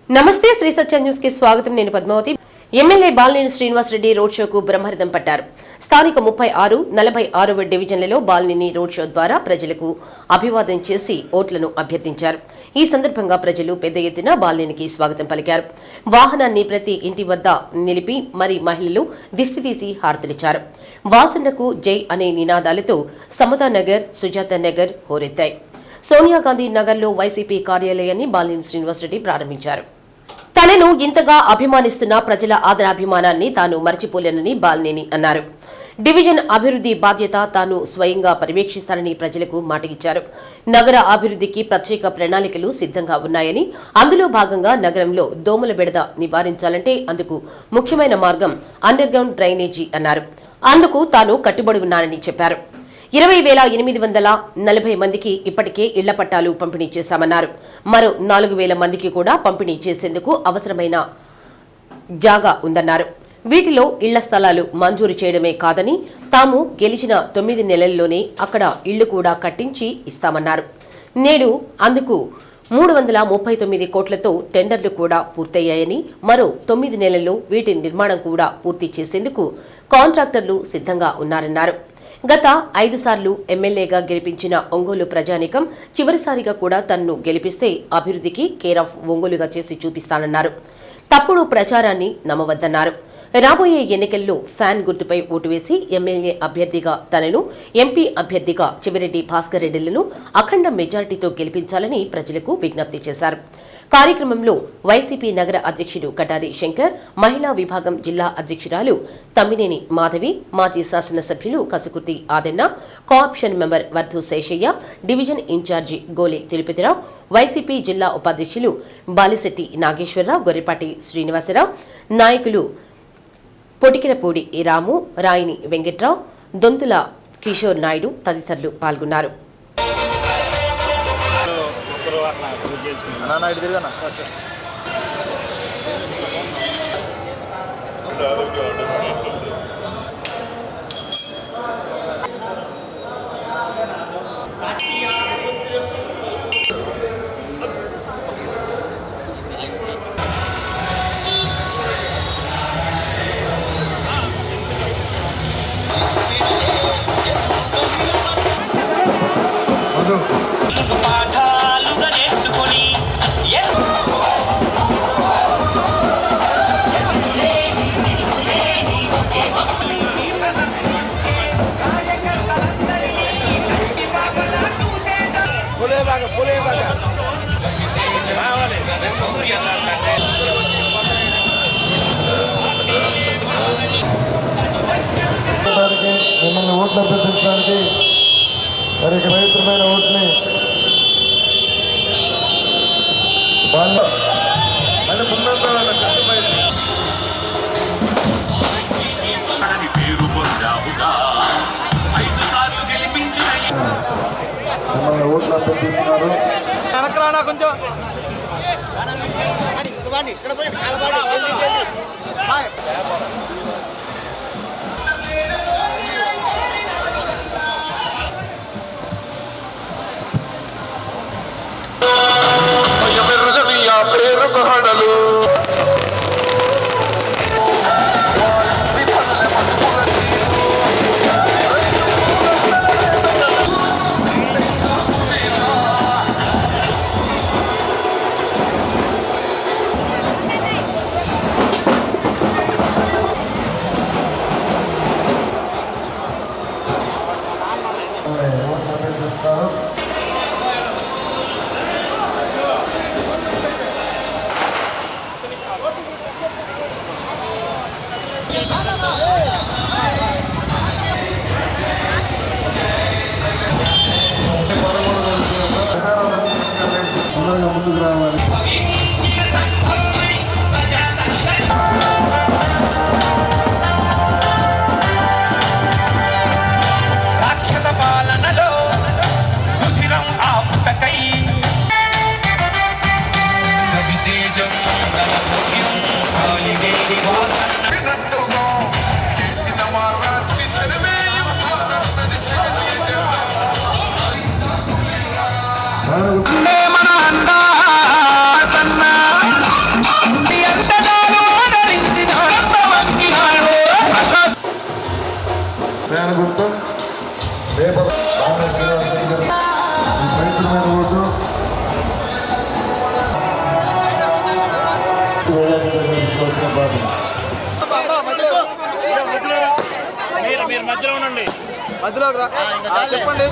నమస్తే శ్రీ సత్య న్యూస్ కి స్వాగతం. నేను పద్మావతి. ఎమ్మెల్యే బాలినేని శ్రీనివాస్ రెడ్డి రోడ్ షోకు బ్రహ్మరథం పట్టారు. స్థానిక 36, 46వ డివిజన్లలో బాలినేని రోడ్ షో ద్వారా ప్రజలకు అభివాదం చేసి ఓట్లను అభ్యర్థించారు. ఈ సందర్భంగా ప్రజలు పెద్ద ఎత్తున బాలినేనికి స్వాగతం పలికారు. వాహనాన్ని ప్రతి ఇంటి వద్ద నిలిపి మరి మహిళలు దిష్టి తీసి హారతులిచ్చారు. వాసన్నకు జై అనే నినాదాలతో సమతా నగర్, సుజాత నగర్ హోరెత్తాయి. సోనియా గాంధీ నగర్లో వైసీపీ కార్యాలయాన్ని బాలినేని శ్రీనివాస్ రెడ్డి ప్రారంభించారు. తనను ఇంతగా అభిమానిస్తున్న ప్రజల ఆదరాభిమానాన్ని తాను మర్చిపోలేనని బాలినేని అన్నారు. డివిజన్ అభివృద్ధి బాధ్యత తాను స్వయంగా పర్యవేక్షిస్తానని ప్రజలకు మాట ఇచ్చారు. నగర అభివృద్ధికి ప్రత్యేక ప్రణాళికలు సిద్ధంగా ఉన్నాయని, అందులో భాగంగా నగరంలో దోమల బెడద నివారించాలంటే అందుకు ముఖ్యమైన మార్గం అండర్ గ్రౌండ్ డ్రైనేజీ అన్నారు. అందుకు తాను కట్టుబడి ఉన్నానని చెప్పారు. 20,840 మందికి ఇప్పటికే ఇళ్ల పట్టాలు పంపిణీ చేశామన్నారు. మరో 4,000 మందికి కూడా పంపిణీ చేసేందుకు అవసరమైన జాగా ఉందన్నారు. వీటిలో ఇళ్ల స్థలాలు మంజూరు చేయడమే కాదని తాము గెలిచిన 9 నెలల్లోనే అక్కడ ఇళ్లు కూడా కట్టించి ఇస్తామన్నారు. నేడు అందుకు 339 కోట్లతో టెండర్లు కూడా పూర్తయ్యాయని, మరో 9 నెలల్లో వీటి నిర్మాణం కూడా పూర్తి చేసేందుకు కాంట్రాక్టర్లు సిద్ధంగా ఉన్నారన్నారు. గత 5 సార్లు ఎమ్మెల్యేగా గెలిపించిన ఒంగోలు ప్రజానీకం చివరిసారిగా కూడా తనను గెలిపిస్తే అభివృద్ధికి కేర్ ఆఫ్ ఒంగోలుగా చేసి చూపిస్తానన్నారు. తప్పుడు ప్రచారాన్ని నమ్మవద్దన్నారు. రాబోయే ఎన్నికల్లో ఫ్యాన్ గుర్తుపై ఓటు వేసి ఎమ్మెల్యే అభ్యర్థిగా తనను, ఎంపీ అభ్యర్థిగా చివిరెడ్డి భాస్కర్ రెడ్డిలను అఖండ మెజారిటీతో గెలిపించాలని ప్రజలకు విజ్ఞప్తి చేశారు. కార్యక్రమంలో వైసీపీ నగర అధ్యక్షుడు కటారి శంకర్, మహిళా విభాగం జిల్లా అధ్యక్షురాలు తమ్మినేని మాధవి, మాజీ శాసనసభ్యులు Kasukurthi Adenna, cooption member వర్ధు Seshayya, division incharge గోలే Tirupathirao, YCP జిల్లా ఉపాధ్యక్షులు బాలిశెట్టి నాగేశ్వరరావు, గొర్రెపాటి శ్రీనివాసరావు, నాయకులు పొటికిలపూడి రాము, రాయిని వెంకట్రావు, దొంతుల కిషోర్ నాయుడు తదితరులు పాల్గొన్నారు. మిమ్మల్ని ఓట్లు అభ్యర్థించడానికి మరి పవిత్రమైన ఓట్ని మిమ్మల్ని ఓట్లు అభ్యర్థిస్తున్నారు. కొంచెం పేరు హడలు ముందుకు రావాలి. రాక్షస పాలనలో రుధిరం ఆపుటకై కవితేజం నలభ్యం కాలివేలి వాసనట్టుగా చేసిన మార్చి చదివేయం భారతది చదివేయం మన అందా మీరు మధ్యలో ఉండండి. మధ్యలోకి రా. చెప్పండి.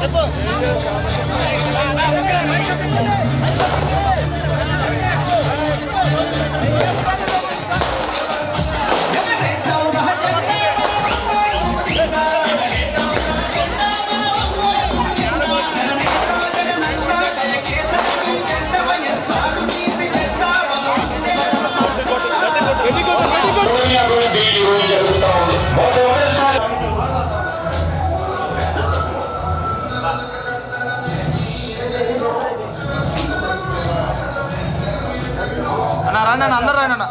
అన్న రండి అన్న, అందరు రండి అన్న.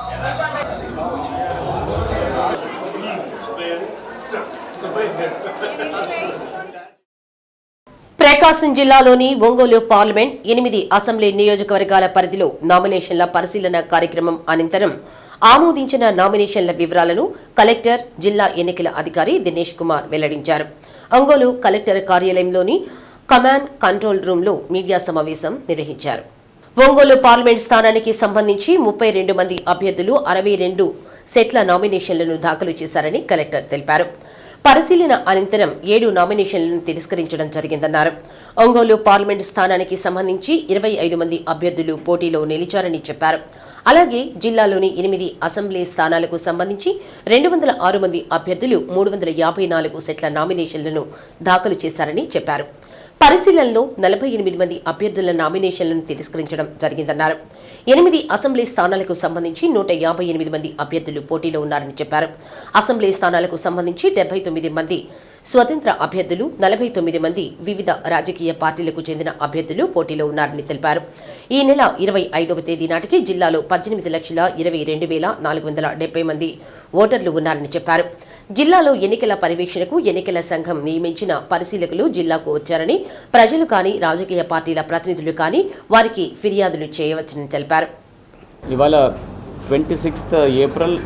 ప్రకాశం జిల్లాలోని ఒంగోలు పార్లమెంట్ 8 అసెంబ్లీ నియోజకవర్గాల పరిధిలో నామినేషన్ల పరిశీలన కార్యక్రమం అనంతరం ఆమోదించిన నామినేషన్ల వివరాలను కలెక్టర్, జిల్లా ఎన్నికల అధికారి దినేష్ కుమార్ వెల్లడించారు. ఒంగోలు కలెక్టర్ కార్యాలయంలోని కమాండ్ కంట్రోల్ రూంలో మీడియా సమావేశం నిర్వహించారు. ఒంగోలు పార్లమెంట్ స్థానానికి సంబంధించి 32 మంది అభ్యర్థులు 62 సెట్ల నామినేషన్లను దాఖలు చేశారని కలెక్టర్ తెలిపారు. పరిశీలన అనంతరం 7 నామినేషన్లను తిరస్కరించడం జరిగిందన్నారు. ఒంగోలు పార్లమెంట్ స్థానానికి సంబంధించి 25 మంది అభ్యర్థులు పోటీలో నిలిచారని చెప్పారు. అలాగే జిల్లాలోని 8 అసెంబ్లీ స్థానాలకు సంబంధించి 206 మంది అభ్యర్థులు 354 సెట్ల నామినేషన్లను దాఖలు చేశారని చెప్పారు. పరిశీలనలో 48 మంది అభ్యర్థుల నామినేషన్లను తిరస్కరించడం జరిగిందన్నారు. 8 అసెంబ్లీ స్థానాలకు సంబంధించి 158 మంది అభ్యర్థులు పోటీలో ఉన్నారని చెప్పారు. అసెంబ్లీ స్థానాలకు సంబంధించి 79 మంది స్వతంత్ర అభ్యర్థులు, 49 మంది వివిధ రాజకీయ పార్టీలకు చెందిన అభ్యర్థులు పోటీలో ఉన్నారని తెలిపారు. ఈ నెల 25వ తేదీ నాటికి జిల్లాలో 18,22,470 మంది ఓటర్లు ఉన్నారని చెప్పారు. జిల్లాలో ఎన్నికల పర్యవేక్షణకు ఎన్నికల సంఘం నియమించిన పరిశీలకులు జిల్లాకు వచ్చారని, ప్రజలు కానీ రాజకీయ పార్టీల ప్రతినిధులు కానీ వారికి ఫిర్యాదులు చేయవచ్చని తెలిపారు. ఇవాళ 26th ఏప్రిల్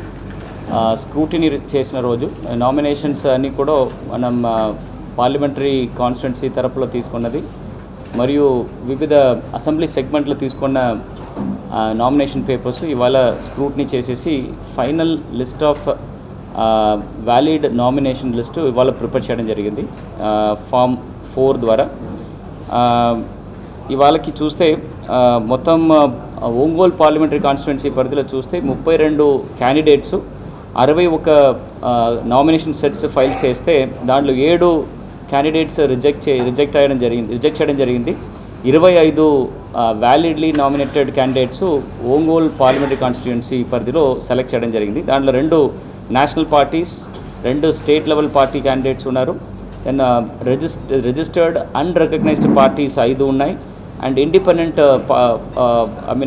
స్క్రూటినీ చేసిన రోజు. నామినేషన్స్ అన్నీ కూడా మనం పార్లమెంటరీ కాన్స్టిట్యున్సీ తరపులో తీసుకున్నది మరియు వివిధ అసెంబ్లీ సెగ్మెంట్లో తీసుకున్న నామినేషన్ పేపర్స్ ఇవాళ స్క్రూటినీ చేసేసి final list of valid nomination list ఇవాళ ప్రిపేర్ చేయడం జరిగింది ఫామ్ 4 ద్వారా. ఇవాళకి చూస్తే మొత్తం ఒంగోలు పార్లమెంటరీ కాన్స్టిట్యున్సీ పరిధిలో చూస్తే 32 క్యాండిడేట్స్ 61 నామినేషన్ సెట్స్ ఫైల్ చేస్తే దాంట్లో 7 క్యాండిడేట్స్ రిజెక్ట్ చేయడం జరిగింది. 25 validly nominated candidates Ongole parliamentary constituency పరిధిలో సెలెక్ట్ చేయడం జరిగింది. దాంట్లో 2 national parties, 2 state level party candidates ఉన్నారు. Then registered and recognised parties 5 ఉన్నాయి. అండ్ ఇండిపెండెంట్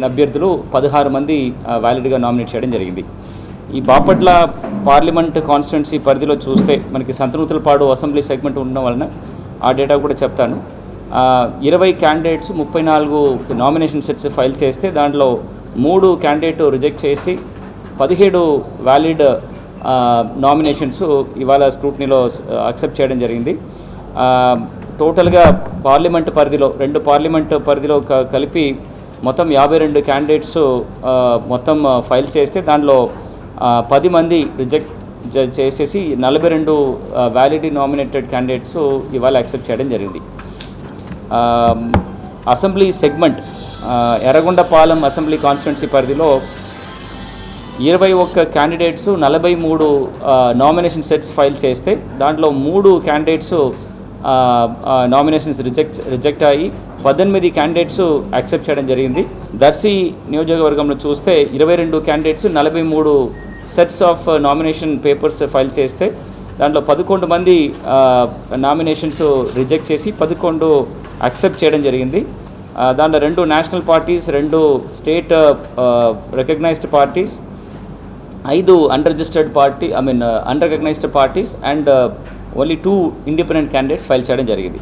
అభ్యర్థులు 16 మంది వ్యాలిడ్గా నామినేట్ చేయడం జరిగింది. ఈ బాపట్ల పార్లమెంట్ కాన్స్టిట్యున్సీ పరిధిలో చూస్తే మనకి సంతనూతలపాడు అసెంబ్లీ సెగ్మెంట్ ఉండడం వలన ఆ డేటా కూడా చెప్తాను. 20 క్యాండిడేట్స్ 34 నామినేషన్ సెట్స్ ఫైల్ చేస్తే దాంట్లో 3 క్యాండిడేట్ రిజెక్ట్ చేసి 17 వ్యాలిడ్ నామినేషన్స్ ఇవాళ స్క్రూటినీలో అక్సెప్ట్ చేయడం జరిగింది. టోటల్గా పార్లమెంట్ పరిధిలో 2 పార్లమెంట్ పరిధిలో కలిపి మొత్తం 52 క్యాండిడేట్స్ మొత్తం ఫైల్ చేస్తే దాంట్లో 10 మంది రిజెక్ట్ చేసేసి 42 వ్యాలిడీ నామినేటెడ్ క్యాండిడేట్స్ ఇవాళ యాక్సెప్ట్ చేయడం జరిగింది. Assembly segment Yerragondapalem assembly constituency పరిధిలో 21 క్యాండిడేట్స్ 43 నామినేషన్ సెట్స్ ఫైల్ చేస్తే దాంట్లో 3 క్యాండిడేట్స్ నామినేషన్స్ రిజెక్ట్ అయ్యి 18 క్యాండిడేట్స్ యాక్సెప్ట్ చేయడం జరిగింది. దర్శి నియోజకవర్గంలో చూస్తే 22 candidates 43 sets of nomination papers file చేస్తే దాంట్లో 11 మంది నామినేషన్స్ రిజెక్ట్ చేసి 11 యాక్సెప్ట్ చేయడం జరిగింది. దాంట్లో 2 national parties, 2 state recognised parties, 5 unrecognised parties and only 2 independent candidates file చేయడం జరిగింది.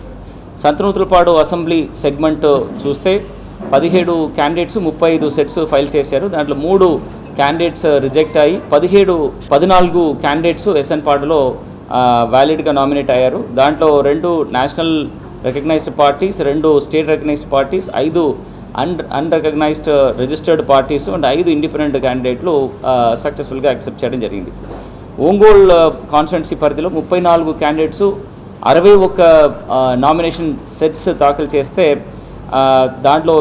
సంతనూతలపాడు అసెంబ్లీ సెగ్మెంట్ చూస్తే 17 క్యాండిడేట్స్ 35 సెట్స్ ఫైల్ చేశారు. దాంట్లో 3 క్యాండిడేట్స్ రిజెక్ట్ అయ్యి 14 క్యాండిడేట్స్ ఎస్ఎన్ పార్టీలో వ్యాలిడ్గా నామినేట్ అయ్యారు. దాంట్లో 2 national recognised parties, 2 state recognised parties, 5 unrecognised registered parties and 5 independent క్యాండిడేట్లు సక్సెస్ఫుల్గా యాక్సెప్ట్ చేయడం జరిగింది. ఒంగోలు కాన్స్టిట్యున్సీ పరిధిలో 34 క్యాండిడేట్స్ 61 నామినేషన్ సెట్స్ దాఖలు చేస్తే దాంట్లో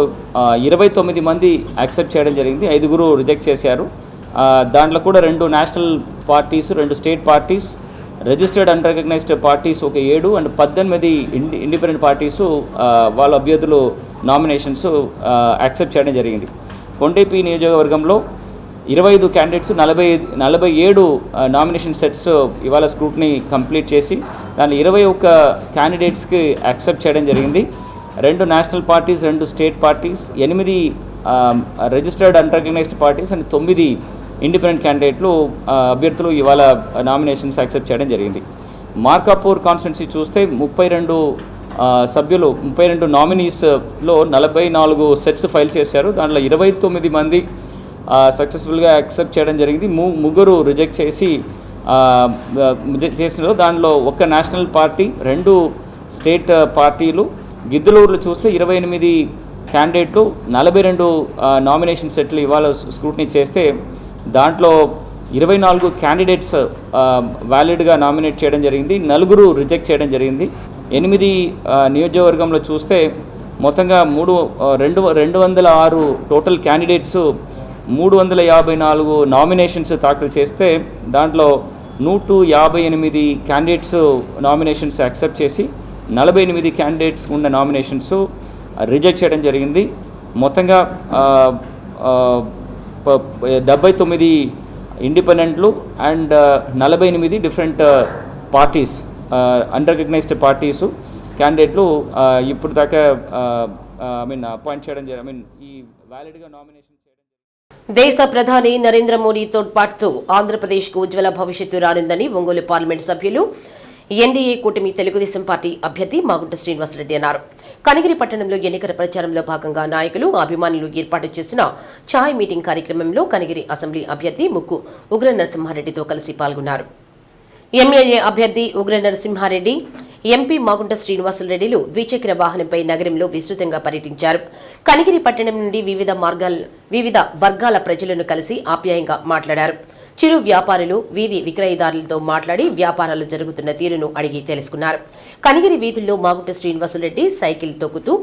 29 మంది యాక్సెప్ట్ చేయడం జరిగింది, 5 రిజెక్ట్ చేశారు. దాంట్లో కూడా 2 national parties, 2 state parties, registered unrecognised parties ఒక 7 అండ్ 18 ఇండిపెండెంట్ పార్టీసు వాళ్ళ అభ్యర్థులు నామినేషన్స్ యాక్సెప్ట్ చేయడం జరిగింది. కొండేపి నియోజకవర్గంలో 25 క్యాండిడేట్స్ 47 నామినేషన్ సెట్స్ ఇవాళ స్క్రూటినీ కంప్లీట్ చేసి దాన్ని 21 క్యాండిడేట్స్కి యాక్సెప్ట్ చేయడం జరిగింది. 2 national parties, 2 state parties, 8 registered unrecognised parties and 9 independent క్యాండిడేట్లు అభ్యర్థులు ఇవాళ నామినేషన్స్ యాక్సెప్ట్ చేయడం జరిగింది. మార్కాపూర్ కాన్స్టిట్యున్సీ చూస్తే 32 సభ్యులు 32 నామినీస్లో 44 సెట్స్ ఫైల్ చేశారు. దాంట్లో 29 మంది సక్సెస్ఫుల్గా యాక్సెప్ట్ చేయడం జరిగింది. 3 రిజెక్ట్ చేసిన దానిలో 1 నేషనల్ పార్టీ, 2 స్టేట్ పార్టీలు. గిద్దలూరులో చూస్తే 28 క్యాండిడేట్లు 42 నామినేషన్ సెట్లు ఇవాళ స్క్రూటినీ చేస్తే దాంట్లో 24 క్యాండిడేట్స్ వ్యాలిడ్గా నామినేట్ చేయడం జరిగింది, 4 రిజెక్ట్ చేయడం జరిగింది. 8 నియోజకవర్గంలో చూస్తే మొత్తంగా 206 టోటల్ క్యాండిడేట్స్ 354 నామినేషన్స్ దాఖలు చేస్తే దాంట్లో 158 క్యాండిడేట్స్ నామినేషన్స్ యాక్సెప్ట్ చేసి 48 క్యాండిడేట్స్ ఉన్న నామినేషన్స్ రిజెక్ట్ చేయడం జరిగింది. మొత్తంగా 79 ఇండిపెండెంట్లు and 48 different parties, unrecognised parties క్యాండిడేట్లు ఇప్పుడు దాకా అపాయింట్ చేయడం ఈ వ్యాలిడ్గా నామినేషన్ చేయడం. దేశ ప్రధాని నరేంద్ర మోడీతో పాటు ఆంధ్రప్రదేశ్కు ఉజ్వల భవిష్యత్తు రానుందని ఒంగోలు పార్లమెంట్ సభ్యులు ఎన్డీఏ కూటమి తెలుగుదేశం పార్టీ అభ్యర్థి మాగుంట శ్రీనివాసరెడ్డి అన్నారు. కనిగిరి పట్టణంలో ఎన్నికల ప్రచారంలో భాగంగా నాయకులు, అభిమానులు ఏర్పాటు చేసిన ఛాయ్ మీటింగ్ కార్యక్రమంలో కనిగిరి అసెంబ్లీ అభ్యర్థి ముక్కు ఉగ్ర నరసింహారెడ్డితో కలిసి పాల్గొన్నారు. ఎమ్మెల్యే అభ్యర్థి ఉగ్ర నరసింహారెడ్డి, ఎంపీ మాగుంట శ్రీనివాసరెడ్డిలు ద్విచక్ర వాహనంపై నగరంలో విస్తృతంగా పర్యటించారు. కనిగిరి పట్టణం నుండి వివిధ వర్గాల ప్రజలను కలిసి ఆప్యాయంగా మాట్లాడారు. చిరు వ్యాపారులు, వీధి విక్రయదారులతో మాట్లాడి వ్యాపారాలు జరుగుతున్న తీరును అడిగి తెలుసుకున్నారు. కనిగిరి వీధుల్లో మాగుంట శ్రీనివాసరెడ్డి సైకిల్ తొక్కుతూ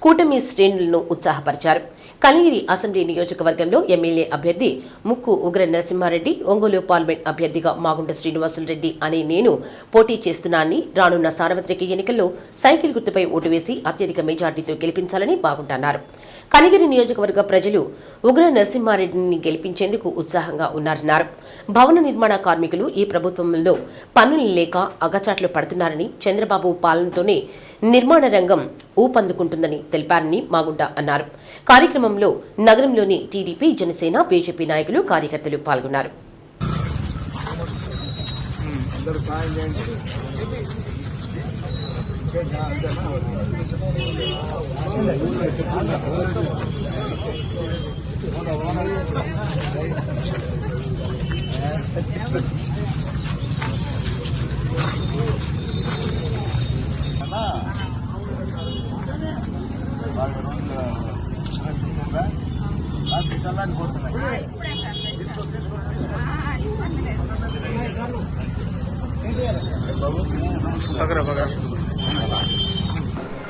కూటమి శ్రేణులను ఉత్సాహపరిచారు. కనిగిరి అసెంబ్లీ నియోజకవర్గంలో ఎమ్మెల్యే అభ్యర్థి ముక్కు ఉగ్ర నరసింహారెడ్డి, ఒంగోలు పార్లమెంట్ అభ్యర్థిగా మాగుంట శ్రీనివాసరెడ్డి అనే నేను పోటీ చేస్తున్నానని, రానున్న సార్వత్రిక ఎన్నికల్లో సైకిల్ గుర్తుపై ఓటు వేసి అత్యధిక మెజార్టీతో గెలిపించాలని బాగుంట అన్నారు. కనిగిరి నియోజకవర్గ ప్రజలు ఉగ్ర నరసింహారెడ్డిని గెలిపించేందుకు ఉత్సాహంగా ఉన్నారన్నారు. భవన నిర్మాణ కార్మికులు ఈ ప్రభుత్వంలో పన్నులు లేక అగచాట్లు పడుతున్నారని, చంద్రబాబు పాలనతోనే నిర్మాణ రంగం ఊపందుకుంటుందని తెలిపారని మాగుంట అన్నారు. కార్యక్రమంలో నగరంలోని టీడీపీ, జనసేన, బీజేపీ నాయకులు, కార్యకర్తలు పాల్గొన్నారు.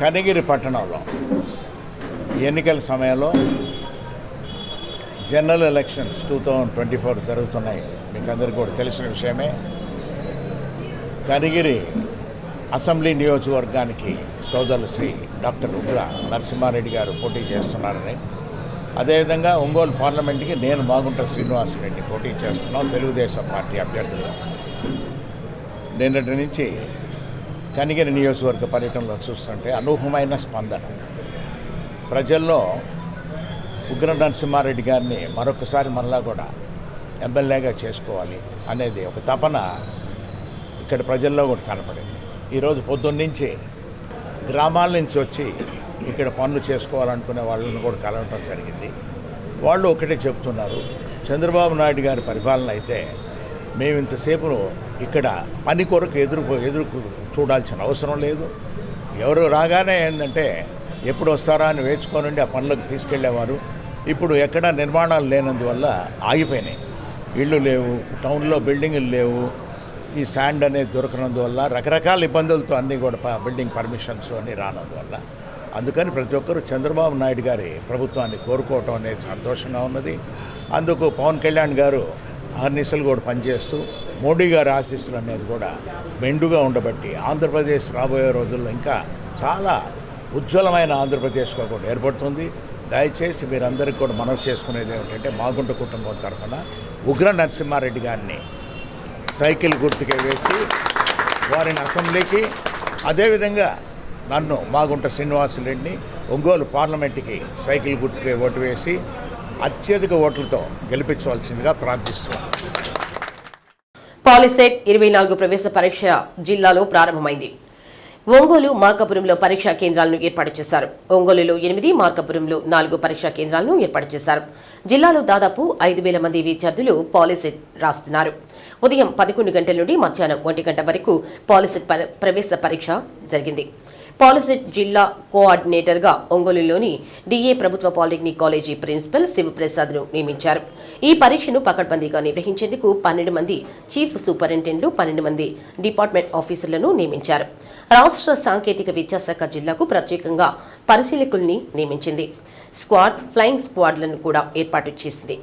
కనిగిరి పట్టణంలో ఎన్నికల సమయంలో జనరల్ ఎలక్షన్స్ 2024 జరుగుతున్నాయి. మీకు అందరికీ కూడా తెలిసిన విషయమే. కనిగిరి అసెంబ్లీ నియోజకవర్గానికి సోదరులు శ్రీ డాక్టర్ ఉగ్ర నరసింహారెడ్డి గారు పోటీ చేస్తున్నారని, అదేవిధంగా ఒంగోలు పార్లమెంట్కి నేను మాగుంట శ్రీనివాసరెడ్డి పోటీ చేస్తున్నాం తెలుగుదేశం పార్టీ అభ్యర్థులు. నిన్నటి నుంచి కనిగిరి నియోజకవర్గ పర్యటనలో చూస్తుంటే అనూహ్యమైన స్పందన. ప్రజల్లో ఉగ్ర నరసింహారెడ్డి గారిని మరొకసారి మరలా కూడా ఎమ్మెల్యేగా చేసుకోవాలి అనేది ఒక తపన ఇక్కడ ప్రజల్లో కూడా కనపడింది. ఈరోజు పొద్దున్నుంచి గ్రామాల నుంచి వచ్చి ఇక్కడ పనులు చేసుకోవాలనుకునే వాళ్ళని కూడా కలవటం జరిగింది. వాళ్ళు ఒకటే చెప్తున్నారు, చంద్రబాబు నాయుడు గారి పరిపాలన అయితే మేము ఇంతసేపు ఇక్కడ పని కొరకు ఎదురు చూడాల్సిన అవసరం లేదు. ఎవరు రాగానే ఏంటంటే ఎప్పుడు వస్తారా అని వేచుకోనండి ఆ పనులకు తీసుకెళ్లేవారు. ఇప్పుడు ఎక్కడా నిర్మాణాలు లేనందువల్ల ఆగిపోయినాయి. ఇళ్ళు లేవు, టౌన్లో బిల్డింగులు లేవు, ఈ శాండ్ అనేది దొరకనందువల్ల రకరకాల ఇబ్బందులతో అన్నీ కూడా బిల్డింగ్ పర్మిషన్స్ అన్నీ రానందువల్ల అందుకని ప్రతి ఒక్కరూ చంద్రబాబు నాయుడు గారి ప్రభుత్వాన్ని కోరుకోవటం అనేది సంతోషంగా ఉన్నది. అందుకు పవన్ కళ్యాణ్ గారు అహర్నిశలు కూడా పనిచేస్తూ మోడీ గారి ఆశీస్సులు అనేది కూడా మెండుగా ఉండబట్టి ఆంధ్రప్రదేశ్ రాబోయే రోజుల్లో ఇంకా చాలా ఉజ్వలమైన ఆంధ్రప్రదేశ్గా కూడా ఏర్పడుతుంది. దయచేసి మీరందరికీ కూడా మనవి చేసుకునేది ఏమిటంటే మాగుంట కుటుంబం తరఫున ఉగ్ర నరసింహారెడ్డి గారిని సైకిల్ గుర్తుకే వేసి వారిని అసెంబ్లీకి, అదేవిధంగా నన్ను మాగుంట శ్రీనివాసరెడ్డిని ఒంగోలు పార్లమెంటుకి సైకిల్ గుర్తుకే ఓటు వేసి అత్యధిక ఓట్లతో గెలిపించవలసిందిగా ప్రార్థిస్తున్నాను. పాలిసెట్ 24 ప్రవేశ పరీక్ష జిల్లాలో ప్రారంభమైంది. ఒంగోలు, మార్కాపురంలో పరీక్షా కేంద్రాలను ఏర్పాటు చేశారు. ఒంగోలులో 8, మార్కాపురంలో 4 పరీక్షా కేంద్రాలను ఏర్పాటు చేశారు. జిల్లాలో దాదాపు 5,000 మంది విద్యార్థులు పాలిసెట్ రాస్తున్నారు. ఉదయం 11 గంటల నుండి మధ్యాహ్నం 1 గంట వరకు పాలిసెట్ ప్రవేశ పరీక్ష జరిగింది. పాలిసెట్ జిల్లా కోఆర్డినేటర్గా ఒంగోలులోని డిఏ ప్రభుత్వ పాలిటెక్నిక్ కాలేజీ ప్రిన్సిపల్ శివప్రసాద్ను నియమించారు. ఈ పరీక్షను పకడ్బందీగా నిర్వహించేందుకు 12 మంది చీఫ్ సూపరింటెండెంట్లు, 12 మంది డిపార్ట్మెంట్ ఆఫీసర్లను నియమించారు. రాష్ట్ర సాంకేతిక విద్యాశాఖ జిల్లాకు ప్రత్యేకంగా పరిశీలకుల్ని నియమించింది. స్క్వాడ్, ఫ్లయింగ్ స్క్వాడ్లను కూడా ఏర్పాటు చేసింది.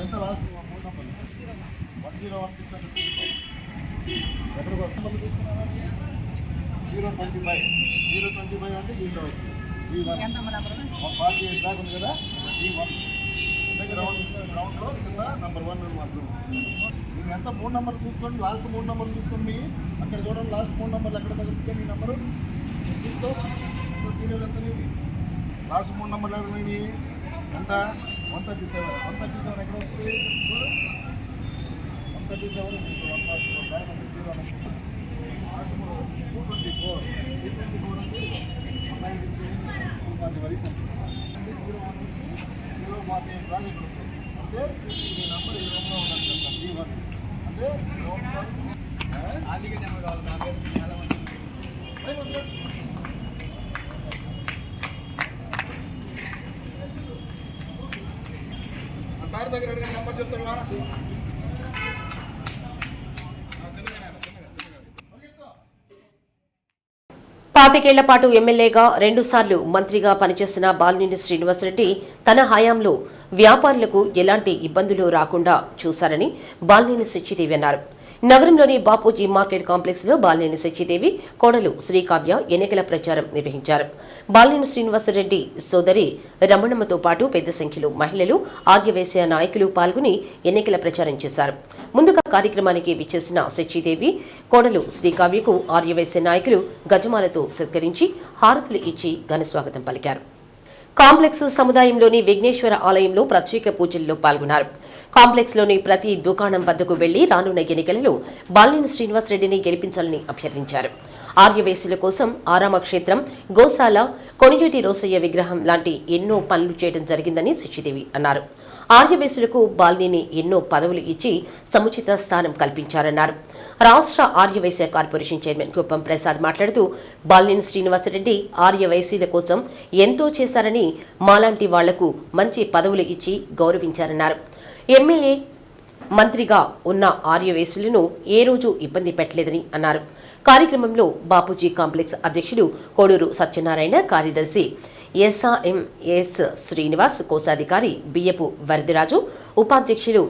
ఎంత లాస్ట్ 4 నెంబర్లు 1016 అంటే ఎక్కడికి వస్తుంది తీసుకున్నారా? 025 అంటే దీంట్లో వస్తుంది. దాకా ఉంది కదా, గ్రౌండ్లో కింద నెంబర్ 1 మాత్రం. మీకు ఎంత 3 నెంబర్లు తీసుకోండి, లాస్ట్ 3 నెంబర్లు తీసుకోండి. మీ అక్కడ చూడండి, లాస్ట్ 3 నెంబర్లు ఎక్కడ తగ్గితే మీ నెంబరు తీసుకో. సీరియల్ ఎంత నీది? లాస్ట్ 3 నెంబర్లు ఎవరిని ఎంత? 137. 137 ఎక్కడ వస్తుంది? 137 లాస్ట్ 224. 224 అంటే 190 వరకు 048 దాకా ఇక్కడ వస్తుంది. అంటే ఈ నెంబర్ ఈ రూమ్లో ఉండాలి సార్. D1 అంటే సార్ దగ్గర అడిగిన నెంబర్ చెప్తున్నా. పాతికేళ్ల పాటు ఎమ్మెల్యేగా 2 సార్లు మంత్రిగా పనిచేసిన బాలినేని శ్రీనివాసరెడ్డి తన హయాంలో వ్యాపారులకు ఎలాంటి ఇబ్బందులు రాకుండా చూశారని బాలినేని సచ్చిదేవి అన్నారు. నగరంలోని బాపూజీ మార్కెట్ కాంప్లెక్స్ లో బాలినేని సచ్చిదేవి కోడలు శ్రీకావ్య ఎన్నికల ప్రచారం నిర్వహించారు. బాలినేని శ్రీనివాసరెడ్డి సోదరి రమణమ్మతో పాటు పెద్ద సంఖ్యలో మహిళలు, ఆర్యవైశ్య నాయకులు పాల్గొని ఎన్నికల ప్రచారం చేశారు. ముందుగా కార్యక్రమానికి విచ్చేసిన సచ్చిదేవి కోడలు శ్రీకావ్యకు ఆర్యవైశ్య నాయకులు గజమాలతో సత్కరించి హారతులు ఇచ్చి ఘనస్వాగతం పలికారు. కాంప్లెక్స్ సముదాయంలోని విఘ్నేశ్వర ఆలయంలో ప్రత్యేక పూజల్లో పాల్గొన్నారు. కాంప్లెక్స్ లోని ప్రతి దుకాణం వద్దకు వెళ్లి రానున్న ఎన్నికలలో బాలినేని శ్రీనివాసరెడ్డిని గెలిపించాలని అభ్యర్థించారు. ఆర్యవేశుల కోసం ఆరామ క్షేత్రం, గోశాల, కొణిజేటి రోసయ్య విగ్రహం లాంటి ఎన్నో పనులు చేయడం జరిగిందని సచ్చిదేవి అన్నారు. ఆర్యవేశులకు బాలినేని ఎన్నో పదవులు ఇచ్చి సముచిత స్థానం కల్పించారన్నారు. రాష్ట్ర ఆర్యవైశ్య కార్పొరేషన్ చైర్మన్ కుప్పం ప్రసాద్ మాట్లాడుతూ బాలినేని శ్రీనివాసరెడ్డి ఆర్యవైశ్యుల కోసం ఎంతో చేశారని, మాలాంటి వాళ్లకు మంచి పదవులు ఇచ్చి గౌరవించారన్నారు. ఎమ్మెల్యే, మంత్రిగా ఉన్న ఆర్యవేశులను ఏ రోజు ఇబ్బంది పెట్టలేదని అన్నారు. కార్యక్రమంలో బాపూజీ కాంప్లెక్స్ అధ్యక్షుడు కోడూరు సత్యనారాయణ, కార్యదర్శి ఎస్ఆర్ఎంఎస్ శ్రీనివాస్, కోశాధికారి బియ్యపు వరదరాజు, ఉపాధ్యక్షులు